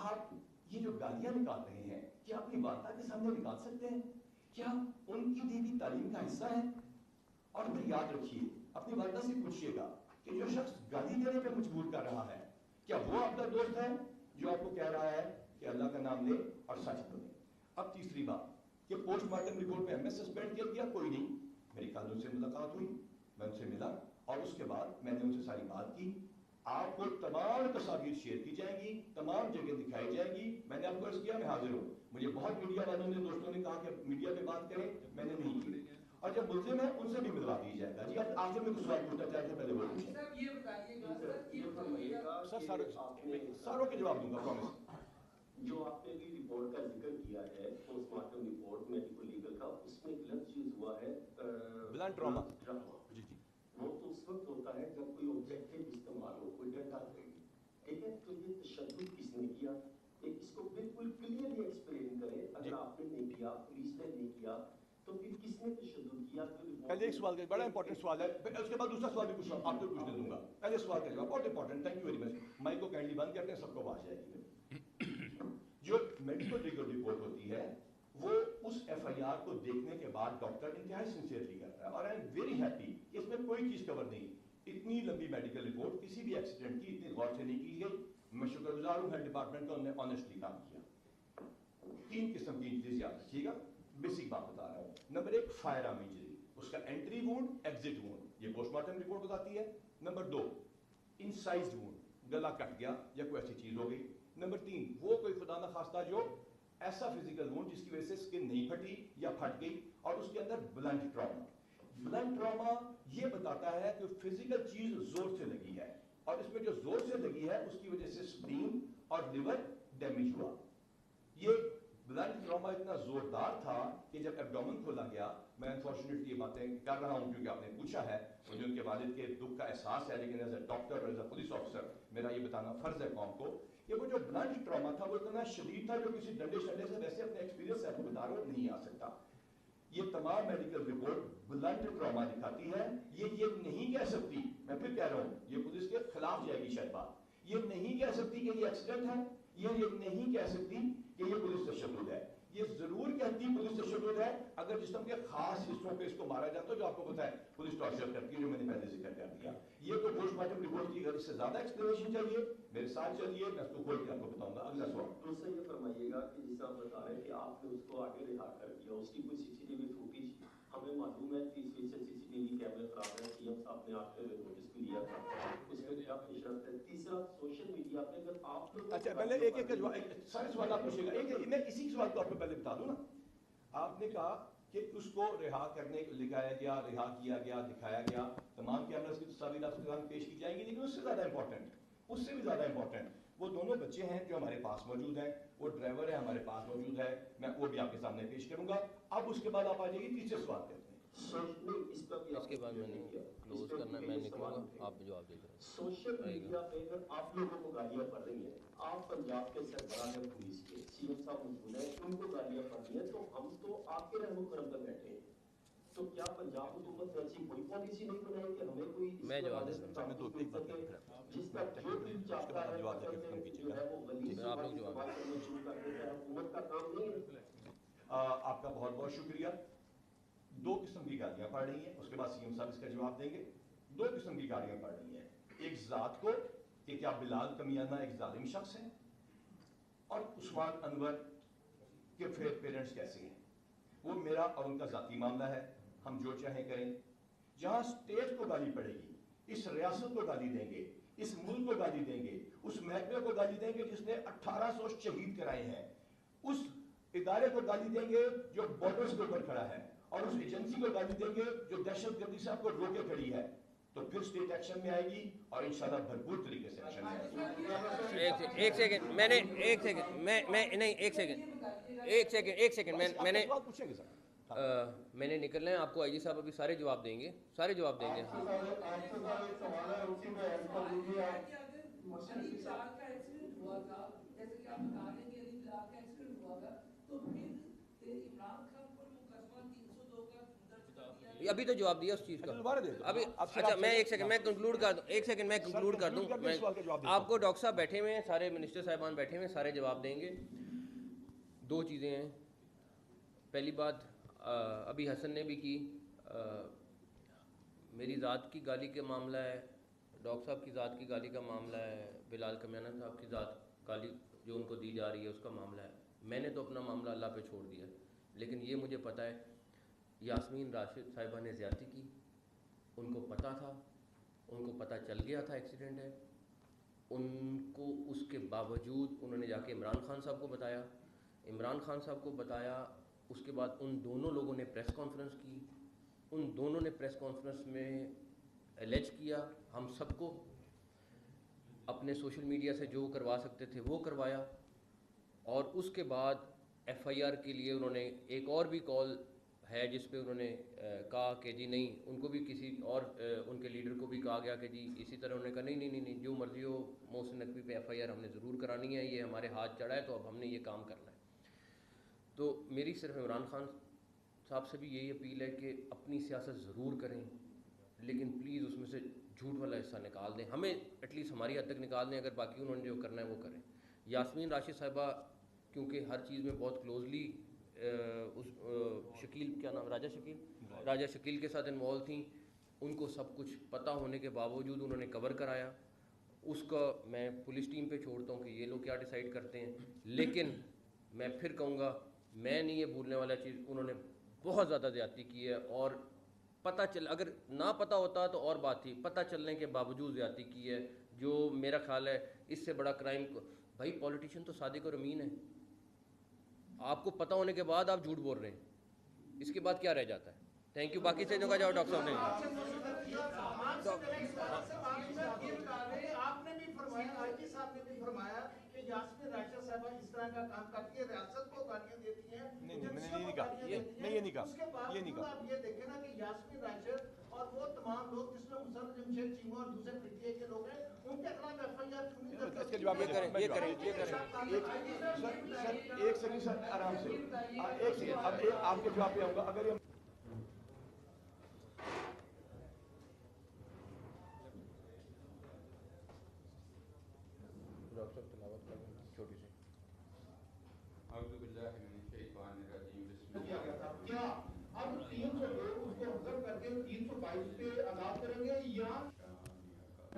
آپ یہ جو گالیاں نکال رہے ہیں کیا اپنی والدہ کے سامنے نکال سکتے ہیں؟ کیا ان کی دی ہوئی تعلیم کا حصہ ہے؟ اور پھر یاد رکھیے اپنی والدہ سے پوچھئے گا کہ جو شخص گالی دینے پہ مجبور کر رہا ہے کیا وہ آپ کا دوست ہے جو آپ کو کہہ رہا ہے کہ اللہ کا نام لے اور سچ بولے؟ اب تیسری بات کہ پوسٹ مارٹم رپورٹ میں ہمیں سسپینڈ کیا گیا، کوئی نہیں. میری کل ان سے ملاقات ہوئی، میں ان سے ملا اور اس کے بعد میں نے ان سے ساری بات کی. آپ کو تمام تصاویر شیئر کی جائیں گی، تمام جگہ دکھائی جائیں گی. میں نے آپ کو عرض کیا میں حاضر ہوں. مجھے بہت میڈیا والوں نے دوستوں نے کہا کہ میڈیا پہ بات کریں، میں نے نہیں کی. اور جب ملزم ہے ان سے بھی ملوا دیا جائے گا. جی اب آخر میں کچھ سوال پوچھنا چاہتے ہیں، پہلے وہ پوچھیں. سر ساروں کے جواب دوں گا پرومس. جو آپ نے بھی رپورٹ کا ذکر کیا ہے post mortem report medical legal کا، اس میں ایک لفظ یوز ہوا ہے بلنٹ ٹراما. جی جی وہ تو اس وقت ہوتا ہے جب کوئی آبجیکٹو استعمال ہو، کوئی ڈنڈا ٹھیک ہے. تو یہ تشدد کس نے کیا؟ اس کو بالکل کلیئرلی ایکسپلین کریں. اگر آپ نے نہیں کیا، پولیس نے نہیں کیا، تو پھر کس نے تشدد کیا؟ پہلے ایک سوال کا بڑا امپورٹنٹ سوال ہے، اس کے بعد دوسرا سوال بھی پوچھ رہا ہوں، آپ کو پوچھنے دوں گا. پہلے سوال کا جواب بہت important. Thank you very much. Mic کو کائنڈلی بند کرتے ہیں، سب کو آواز جائے گی. جو میڈیکل لیگل رپورٹ ہوتی ہے وہ اس ایف آئی آر کو دیکھنے کے بعد ڈاکٹر انتہائی سنسیئرلی کرتا ہے. اور آئی ایم ویری ہیپی کہ اس میں کوئی چیز کور نہیں. اتنی لمبی میڈیکل رپورٹ کسی بھی ایکسیڈنٹ کی اتنی غور سے نہیں کی گئی. میں شکر گزار ہوں ہیلتھ ڈپارٹمنٹ کا، انہوں نے آنیسٹلی کام کیا. 3 قسم کی انجریز یاد رکھیے گا، بیسک بات بتا رہا ہوں. نمبر 1 فائر آرم انجری، اس کا انٹری وونڈ، ایگزٹ وونڈ، یہ پوسٹ مارٹم رپورٹ بتاتی ہے. نمبر 2 انسائزڈ وونڈ، گلا کٹ گیا یا کوئی ایسی چیز ہو گئی. نمبر 3 وہ کوئی خدا نخواستہ جو ایسا فزیکل وونڈ جس کی وجہ سے سکن نہیں پھٹی یا پھٹ گئی اور اس کے اندر بلنٹ ٹراما. بلنٹ ٹراما یہ بتاتا ہے کہ فزیکل چیز زور سے لگی ہے اور اس میں جو زور سے لگی ہے اس کی وجہ سے سپلین اور لیور ڈیمیج ہوا. یہ بلنٹ ٹراما اتنا زوردار تھا کہ جب ایبڈومن کھولا گیا، میں انفارچونیٹلی یہ باتیں کر رہا ہوں کیونکہ آپ نے پوچھا ہے، مجھے ان کے والد کے دکھ کا احساس ہے، لیکن ایز اے ڈاکٹر اور ایز اے پولیس آفیسر میرا یہ بتانا فرض ہے قوم کو کہ وہ جو بلنٹ ٹراما تھا وہ اتنا شدید تھا جو کسی ڈنڈے شنڈے سے ویسے اپنے ایکسپیرینس سے آپ کو بتا رہا ہوں نہیں آ سکتا. یہ تمام میڈیکل رپورٹ بلنٹ ٹراما دکھاتی ہے. یہ نہیں کہہ سکتی، میں پھر کہہ رہا ہوں یہ پولیس کے خلاف جائے گی شاید بات، یہ نہیں کہہ سکتی کہ یہ ایکسیڈنٹ ہے، یہ نہیں کہہ سکتی کہ یہ پولیس تشدد ہے. یہ ضرور کہتی پولیس تشدد ہے اگر جسم کے خاص حصوں پہ اس کو مارا جاتا ہے، جو آپ کو پتا ہے پولیس ٹارچر کرتی ہے، جو میں نے پہلے ذکر کر دیا. یہ تو پوسٹ مارٹم رپورٹ کی، اگر اس سے زیادہ ایکسپلینیشن چاہیے میرے ساتھ چلیے، میں اس کو کھول کے آپ کو بتاؤں گا. اگلا سوال. دوسرا یہ فرمائیے گا کہ جس آپ بتا رہے ہیں کہ آپ نے اس کو آگے رہا کر دیا، اس کی کوئی سی سی ٹی وی فوٹیج ہمیں معلوم ہے 30% سی سی ٹی وی کیمرے خراب ہے. سی ایم صاحب نے آپ کے نوٹس بھی لیا تھا، اس میں کیا پیش رفت ہے؟ تیسرا سوشل میڈیا پہ اگر آپ لوگ اچھا پہلے ایک سارے سوال آپ پوچھے گا. میں اسی سوال کو آپ کو پہلے بتا دوں نا. آپ نے کہا کہ اس کو رہا کرنے لکھایا گیا، رہا کیا گیا، دکھایا گیا، تمام کیمراز کی تصاویر آپ کے سامنے پیش کی جائیں گی. لیکن اس سے زیادہ امپورٹنٹ، اس سے بھی زیادہ امپورٹنٹ وہ دونوں بچے ہیں جو ہمارے پاس موجود ہیں، وہ ڈرائیور ہے ہمارے پاس موجود ہے، میں وہ بھی آپ کے سامنے پیش کروں گا. اب اس کے بعد آپ آ جائیے تیسرے سوال کرتے ہیں. اس کے بعد میں نے کلوز کرنا ہے، میں نکلوں گا، آپ جواب دے دیں. سوشل میڈیا پہ اگر آپ لوگوں کو گالیاں پڑ رہی ہیں، آپ پنجاب کے سربراہ ہیں پولیس کے، سی ایم صاحب موجود ہیں، ان کو گالیاں پڑ رہی ہیں، تو ہم تو آپ کے رحم و کرم پر بیٹھے ہیں. تو کیا پنجاب حکومت نے ایسی کوئی پالیسی نہیں بنائی کہ ہمیں کوئی میں جواب دے دوں جس کا جو دل چاہتا ہے جو ہے وہ ولی سے سوال کرنا شروع کر دیتا ہے؟ حکومت کا کام نہیں ہے. آپ کا بہت بہت شکریہ. 2 قسم کی گالیاں پڑ رہی ہیں، اس کے بعد سی ایم صاحب اس کا جواب دیں گے. 2 قسم کی گالیاں پڑ رہی ہیں. ایک ذات کو کہ کیا بلال کمیانہ ایک ظالم شخص ہے، اور عثمان انور کے پیرنٹس کیسے ہیں. وہ میرا اور ان کا ذاتی معاملہ ہے، ہم جو چاہیں کریں. جہاں اسٹیٹ کو گالی پڑے گی، اس ریاست کو گالی دیں گے، اس ملک کو گالی دیں گے، اس محکمے کو گالی دیں گے جس نے 1800 شہید کرائے ہیں، اس ادارے کو گالی دیں گے جو بارڈرز کے اوپر کھڑا ہے، اور اس ایجنسی کو گالی دیں گے جو دہشت گردی سے آپ کو روکے کھڑی ہے. تو پھر اسٹیٹ ایکشن میں آئے گی اور انشاءاللہ بھرپور طریقے سے ایکشن میں آئے گی. ایک سیکنڈ میں نے ایک سیکنڈ میں نہیں ایک سیکنڈ میں نے میں نے نکلنا ہے. آپ کو آئی جی صاحب ابھی سارے جواب دیں گے، سارے جواب دیں گے. ابھی تو جواب دیا اس چیز کا دوبارہ دے دو ابھی. آپ اچھا میں ایک سیکنڈ میں کنکلوڈ کر دوں, ایک سیکنڈ میں کنکلوڈ کر دوں. آپ کو ڈاکٹر صاحب بیٹھے ہوئے ہیں, سارے منسٹر صاحبان بیٹھے ہوئے ہیں, سارے جواب دیں گے. دو چیزیں ہیں. پہلی بات ابھی حسن نے بھی کی, میری ذات کی گالی کا معاملہ ہے, ڈاکٹر صاحب کی ذات کی گالی کا معاملہ ہے, بلال کمیانہ صاحب کی ذات گالی جو ان کو دی جا رہی ہے اس کا معاملہ ہے. میں نے تو اپنا معاملہ اللہ پہ چھوڑ دیا, لیکن یہ مجھے پتہ ہے یاسمین راشد صاحبہ نے زیادتی کی, ان کو پتہ تھا, ان کو پتہ چل گیا تھا ایکسیڈنٹ ہے, ان کو اس کے باوجود انہوں نے جا کے عمران خان صاحب کو بتایا, عمران خان صاحب کو بتایا, اس کے بعد ان دونوں لوگوں نے پریس کانفرنس کی, ان دونوں نے پریس کانفرنس میں الیج کیا ہم سب کو, اپنے سوشل میڈیا سے جو کروا سکتے تھے وہ کروایا, اور اس کے بعد ایف آئی آر کے لیے انہوں نے ایک اور بھی کال ہے جس پہ انہوں نے کہا کہ جی نہیں, ان کو بھی کسی اور ان کے لیڈر کو بھی کہا گیا کہ جی اسی طرح انہوں نے کہا نہیں جو مرضی ہو محسن نقوی پہ ایف آئی آر ہم نے ضرور کرانی ہے, یہ ہمارے ہاتھ چڑھا ہے تو اب ہم نے یہ کام کرنا ہے. تو میری صرف عمران خان صاحب سے بھی یہی اپیل ہے کہ اپنی سیاست ضرور کریں, لیکن پلیز اس میں سے جھوٹ والا حصہ نکال دیں, ہمیں ایٹ لیسٹ ہماری حد تک نکال دیں, اگر باقی انہوں نے جو کرنا ہے وہ کریں. یاسمین راشد صاحبہ کیونکہ ہر چیز میں بہت کلوزلی اس شکیل کیا نام راجہ شکیل کے ساتھ انوالو تھیں, ان کو سب کچھ پتہ ہونے کے باوجود انہوں نے کور کرایا. اس کا میں پولیس ٹیم پہ چھوڑتا ہوں کہ یہ لوگ کیا ڈیسائیڈ کرتے ہیں, لیکن میں پھر کہوں گا میں نہیں یہ بھولنے والا چیز, انہوں نے بہت زیادہ زیادتی کی ہے, اور پتہ چل اگر نہ پتہ ہوتا تو اور بات تھی, پتہ چلنے کے باوجود زیادتی کی ہے, جو میرا خیال ہے اس سے بڑا کرائم. بھائی پولیٹیشین تو صادق اور امین ہے, آپ کو پتہ ہونے کے بعد آپ جھوٹ بول رہے ہیں, اس کے بعد کیا رہ جاتا ہے. Thank you. باقی سے جو کا جاؤ ڈاکٹر صاحب نے آپ نے بھی فرمایا, آئی جی صاحب نے بھی فرمایا کہ یاسمین راشد صاحبہ اس طرح کا کام کرتی ہے, ریاست کو گالیاں دیتی ہیں. نہیں میں نے یہ نہیں کہا, اس کے بعد آپ یہ دیکھیں نا کہ یاسمین راشد اور وہ تمام لوگ جس میں مسلم جمشید چیمہ اور دوسرے پٹیے کے لوگ ہیں, ان کے خلاف ایف آئی آر کیوں نہیں درج؟ اس کے جواب یہ کریں ایک سیکنڈ سر آرام سے, ایک سیکنڈ اب آپ کے جواب پہ آؤں گا. اگر ڈاکٹر صاحب تلاوت کر دیں چھوٹی سی. اعوذ باللہ من الشیطان الرجیم بسم کیا اللہ گیا تھا, کیا اب 302 اس کو حذف کر کے 322 پہ آزاد کریں گے, یا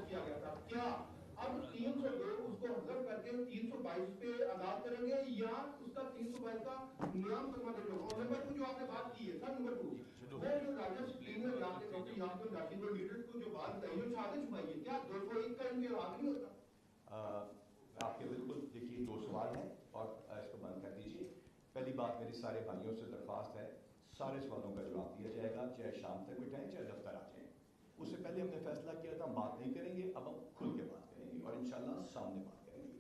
کیا گیا تھا, کیا اب 302 اس کو حذف کر کے 322 پہ آزاد کریں گے, یا اس کا 322 کا نیام کروا دیں گے. اور نمبر 2 جو آپ نے بات کی ہے سر, نمبر 2 وہ جو راجہ سپلین میں جا کے ڈاکٹر یاسمین راشد کو لیڈر کو جو بات کہی جو شہادت چھپائی ہے, کیا 201 کا ان کے حق نہیں ہوتا؟ آپ کے بالکل دیکھیے دو سوال ہیں اور اس کو بند کر دیجیے. پہلی بات میری سارے بھائیوں سے درخواست ہے, سارے سوالوں کا جواب دیا جائے گا, چاہے شام تک بٹھائیں چاہے دفتر آ جائیں. اس سے پہلے ہم نے فیصلہ کیا تھا ہم بات نہیں کریں گے, اب ہم کھل کے بات کریں گے اور انشاءاللہ سامنے بات کریں گے.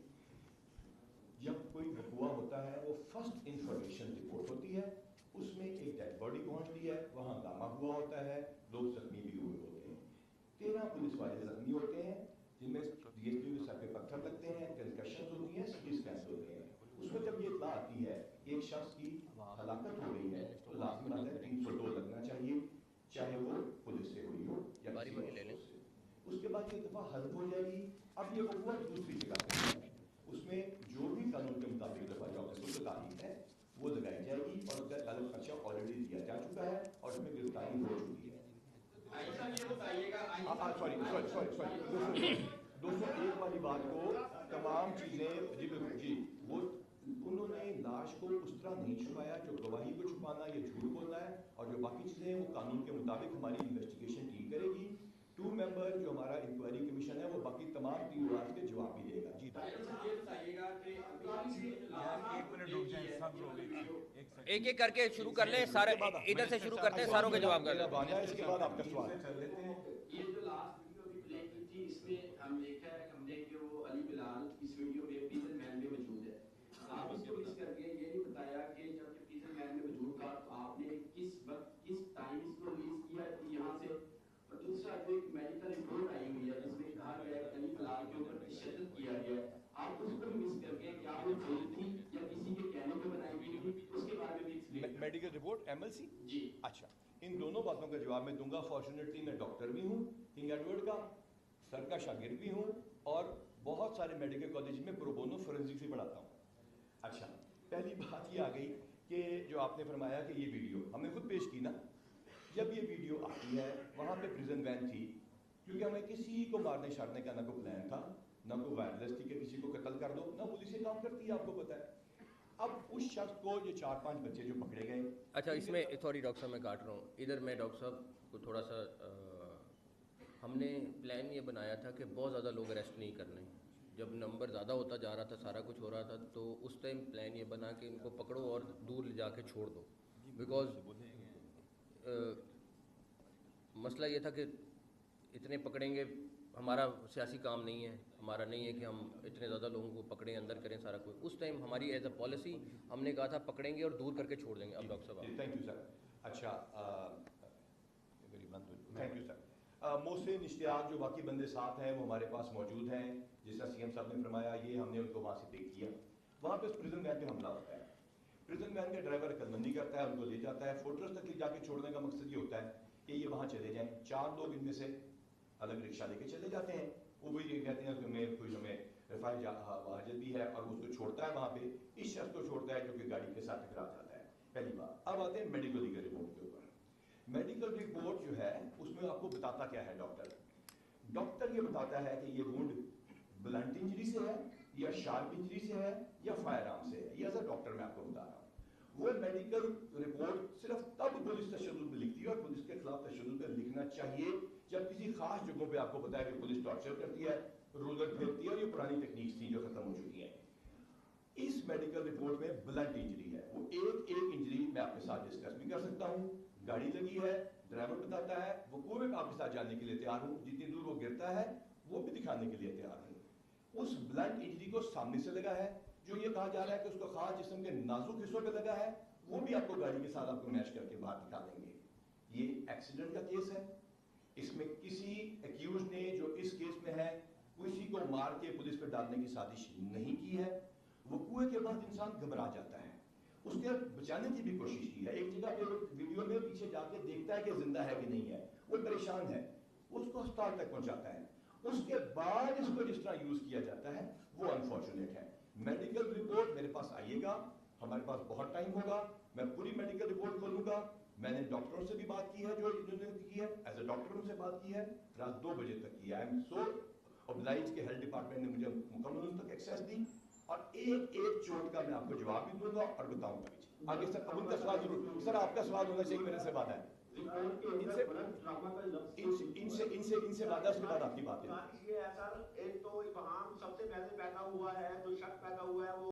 جب کوئی وقوع ہوتا ہے وہ فرسٹ انفارمیشن رپورٹ ہوتی ہے, اس میں ایک ڈیڈ باڈی پہنچتی ہے, وہاں ہنگامہ ہوا ہوتا ہے, لوگ زخمی بھی ہوئے ہوتے ہیں, 13 پولیس والے زخمی ہوتے ہیں, جن میں ڈی ایس پی کے سر پہ پتھر لگتے ہیں, کنکشنز ہوتی ہیں, سٹی اسکینز ہوتے ہیں. اس میں جب یہ اطلاع آتی ہے ایک شخص کی ہلاکت ہو رہی ہے تو لازم بات ہے 302 لگنا چاہیے, چاہے وہ پولیس سے ہوئی ہو یا کسی اور سورس سے. اس کے بعد یہ دفعہ حذف ہو جائے گی. اب یہ وقوع دوسری جگہ پہ ہے, اس میں جو بھی قانون کے مطابق دفعہ جو تعلیم ہے وہ لگائی جائے گی, اور اس کا غلط خرچہ آلریڈی دیا جا چکا ہے اور اس میں گرفتاری ہو چکی ہے. سوری 201 والی بات کو تمام چیزیں جی وہ انہوں نے لاش کو اس طرح نہیں چھپایا جو گواہی کو چھپانا یہ جھوٹ بولنا ہے, اور جو باقی چیزیں ہیں وہ قانون کے مطابق ہماری انویسٹیگیشن ٹیم کرے گی. 2 ممبر جو ہمارا انکوائری کمیشن ہے وہ باقی تمام 3 بات کے جواب بھی دے گا. جی ایک ایک کر کے شروع کر لیں, سارے ادھر سے شروع کرتے ہیں, ساروں کے جواب کر لیں. اس کے بعد آپ کا سوال کر لیتے ہیں. یہ جو لاسٹ ویڈیو بھی پلے کی تھی اس میں ہم دیکھا ہے ہم نے کہ وہ علی بلال اس ویڈیو میں پیزن مین میں موجود ہے. آپ اس کو مس کر کے یہ نہیں بتایا کہ جب یہ پیزن مین میں موجود تھا تو آپ نے کس وقت کس ٹائم اس کو ریلیز کیا یہاں سے. اور دوسرا جو ایک میڈیکل رپورٹ آئی ہوئی ہے جس میں کہا گیا ہے علی بلال کے اوپر تشدد کیا گیا ہے, آپ اس کو بھی مس کر کے کیا وہ جھوٹ تھی یا کسی کے کہنے پہ بنائی گئی تھی, اس کے بارے میں بھی ایکسپلین. میڈیکل رپورٹ MLC جی اچھا ان دونوں باتوں کا جواب میں دوں گا. فارچونیٹلی میں ڈاکٹر بھی ہوں کنگ ایڈورڈ کا, سر کا شاگرد بھی ہوں, اور بہت سارے میڈیکل کالج میں پرو بونو فورینسکس بھی پڑھاتا ہوں. اچھا, پہلی بات یہ آ گئی کہ جو آپ نے فرمایا کہ یہ ویڈیو ہم نے خود پیش کی نا. جب یہ ویڈیو آتی ہے وہاں پہ پریزن وین تھی, کیونکہ ہمیں کسی کو مارنے شارنے کا نہ کوئی پلان تھا, نہ کوئی وائرلیس تھی کہ کسی کو قتل کر دو, نہ پولیس یہ کام کرتی ہے, آپ کو پتہ ہے. اب اس شخص کو یہ 4-5 بچے جو پکڑے گئے. اچھا, اس میں سوری ڈاکٹر صاحب میں کاٹ رہا ہوں ادھر. میں ڈاکٹر صاحب کو تھوڑا سا ہم نے پلان یہ بنایا تھا کہ بہت زیادہ لوگ اریسٹ نہیں کرنے. جب نمبر زیادہ ہوتا جا رہا تھا, سارا کچھ ہو رہا تھا, تو اس ٹائم پلان یہ بنا کہ ان کو پکڑو اور دور لے جا کے چھوڑ دو. بیکاز مسئلہ یہ تھا کہ اتنے پکڑیں گے, ہمارا سیاسی کام نہیں ہے, ہمارا نہیں ہے کہ ہم اتنے زیادہ لوگوں کو پکڑیں, اندر کریں سارا کچھ. اس ٹائم ہماری ایز اے پالیسی ہم نے کہا تھا پکڑیں گے اور دور کر کے چھوڑ دیں گے. اب ڈاکٹر صاحب تھینک یو سر. اچھا, تھینک یو سر. محسن اشتیاق جو باقی بندے ساتھ ہیں وہ ہمارے پاس موجود ہیں. جس طرح سی ایم صاحب نے فرمایا, یہ ہم نے ان کو وہاں سے دیکھ کیا. وہاں پہ پریزن وین پہ حملہ ہوتا ہے. پریزن وین کا ڈرائیور عقل مندی کرتا ہے, ان کو لے جاتا ہے فورٹریس تک لے جا کے چھوڑنے کا مقصد یہ ہوتا ہے کہ یہ وہاں چلے جائیں. 4 لوگ ان میں سے الگ رکشہ لے کے چلے جاتے ہیں. وہ بھی یہ کہتے ہیں کہ ہمیں رفائی حاجت بھی ہے, اور اس کو چھوڑتا ہے وہاں پہ. اس شخص کو چھوڑتا ہے جو کہ گاڑی کے ساتھ ٹکرا جاتا ہے. پہلی بات. اب آتے ہیں میڈیکل لیگل رپورٹ کے اوپر. میڈیکل رپورٹ جو ہے اس میں آپ کو بتاتا کیا ہے ڈاکٹر یہ بتاتا ہے کہ یہ وونڈ بلنٹ انجری سے ہے, یا شارپ انجری سے ہے, یا فائر آرم سے ہے. یہ ایز اے ڈاکٹر میں آپ کو بتا رہا ہوں. وہ میڈیکل رپورٹ صرف تب پولیس تشدد میں لکھتی ہے, اور پولیس کے خلاف تشدد میں لکھنا چاہیے جب کسی خاص جگہوں پہ آپ کو پتا ہے کہ پولیس ٹارچر کرتی ہے, رولر پھیرتی ہے, اور یہ پرانی ٹیکنیکس تھیں جو ختم ہو چکی ہیں. اس میڈیکل رپورٹ میں بلنٹ انجری ہے. وہ ایک انجری میں آپ کے ساتھ ڈسکس بھی کر سکتا ہوں. گاڑی لگی ہے, ڈرائیور بتاتا ہے, وقوع میں آپ کے ساتھ جانے کے لیے تیار ہوں. جتنی دور وہ گرتا ہے وہ بھی دکھانے کے لیے تیار ہوں. اس بلنٹ انجری کو سامنے سے لگا ہے, جو یہ کہا جا رہا ہے کہ اس کو خاص جسم کے نازک حصوں پہ لگا ہے, وہ بھی آپ کو گاڑی کے ساتھ آپ کو میچ کر کے باہر دکھا دیں گے. یہ ایکسیڈنٹ کا کیس ہے. اس میں کسی ایکیوز نے جو اس کیس میں ہے کسی کو مار کے پولیس پہ ڈالنے کی سازش نہیں کی ہے. وقوع کے بعد انسان گھبرا جاتا ہے, اس کے بچانے کی بھی کوشش کی ہے. ایک جگہ پہ ویڈیو میں پیچھے جا کے دیکھتا ہے کہ زندہ ہے کہ نہیں ہے, وہ پریشان ہے, اس کو ہسپتال تک پہنچاتا ہے. اس کے بعد اس کو جس طرح یوز کیا جاتا ہے وہ انفارچونیٹ ہے. میڈیکل رپورٹ میرے پاس آئیے گا, ہمارے پاس بہت ٹائم ہوگا, میں پوری میڈیکل رپورٹ کھولوں گا. میں نے ڈاکٹروں سے بھی بات کی ہے جو انہوں نے کی ہے, ایز اے ڈاکٹر ان سے بات کی ہے, رات 2 بجے تک کی ہے. آئی ایم سو obliged کہ ہیلتھ ڈپارٹمنٹ نے مجھے مکمل ان تک ایکسیس دی, اور ایک چوٹ کا میں آپ کو جواب بھی دوں گا اور بتاؤں گا بھی. آگے سر, اب ان کا سوال ضرور سر, آپ کا سوال ہونا چاہیے میرے سے وعدہ ہے. ان سے وعدہ, اس کے بعد آپ کی بات ہے. یہ ہے سر, ایک تو ابہام سب سے پہلے پیدا ہوا ہے, جو شک پیدا ہوا ہے وہ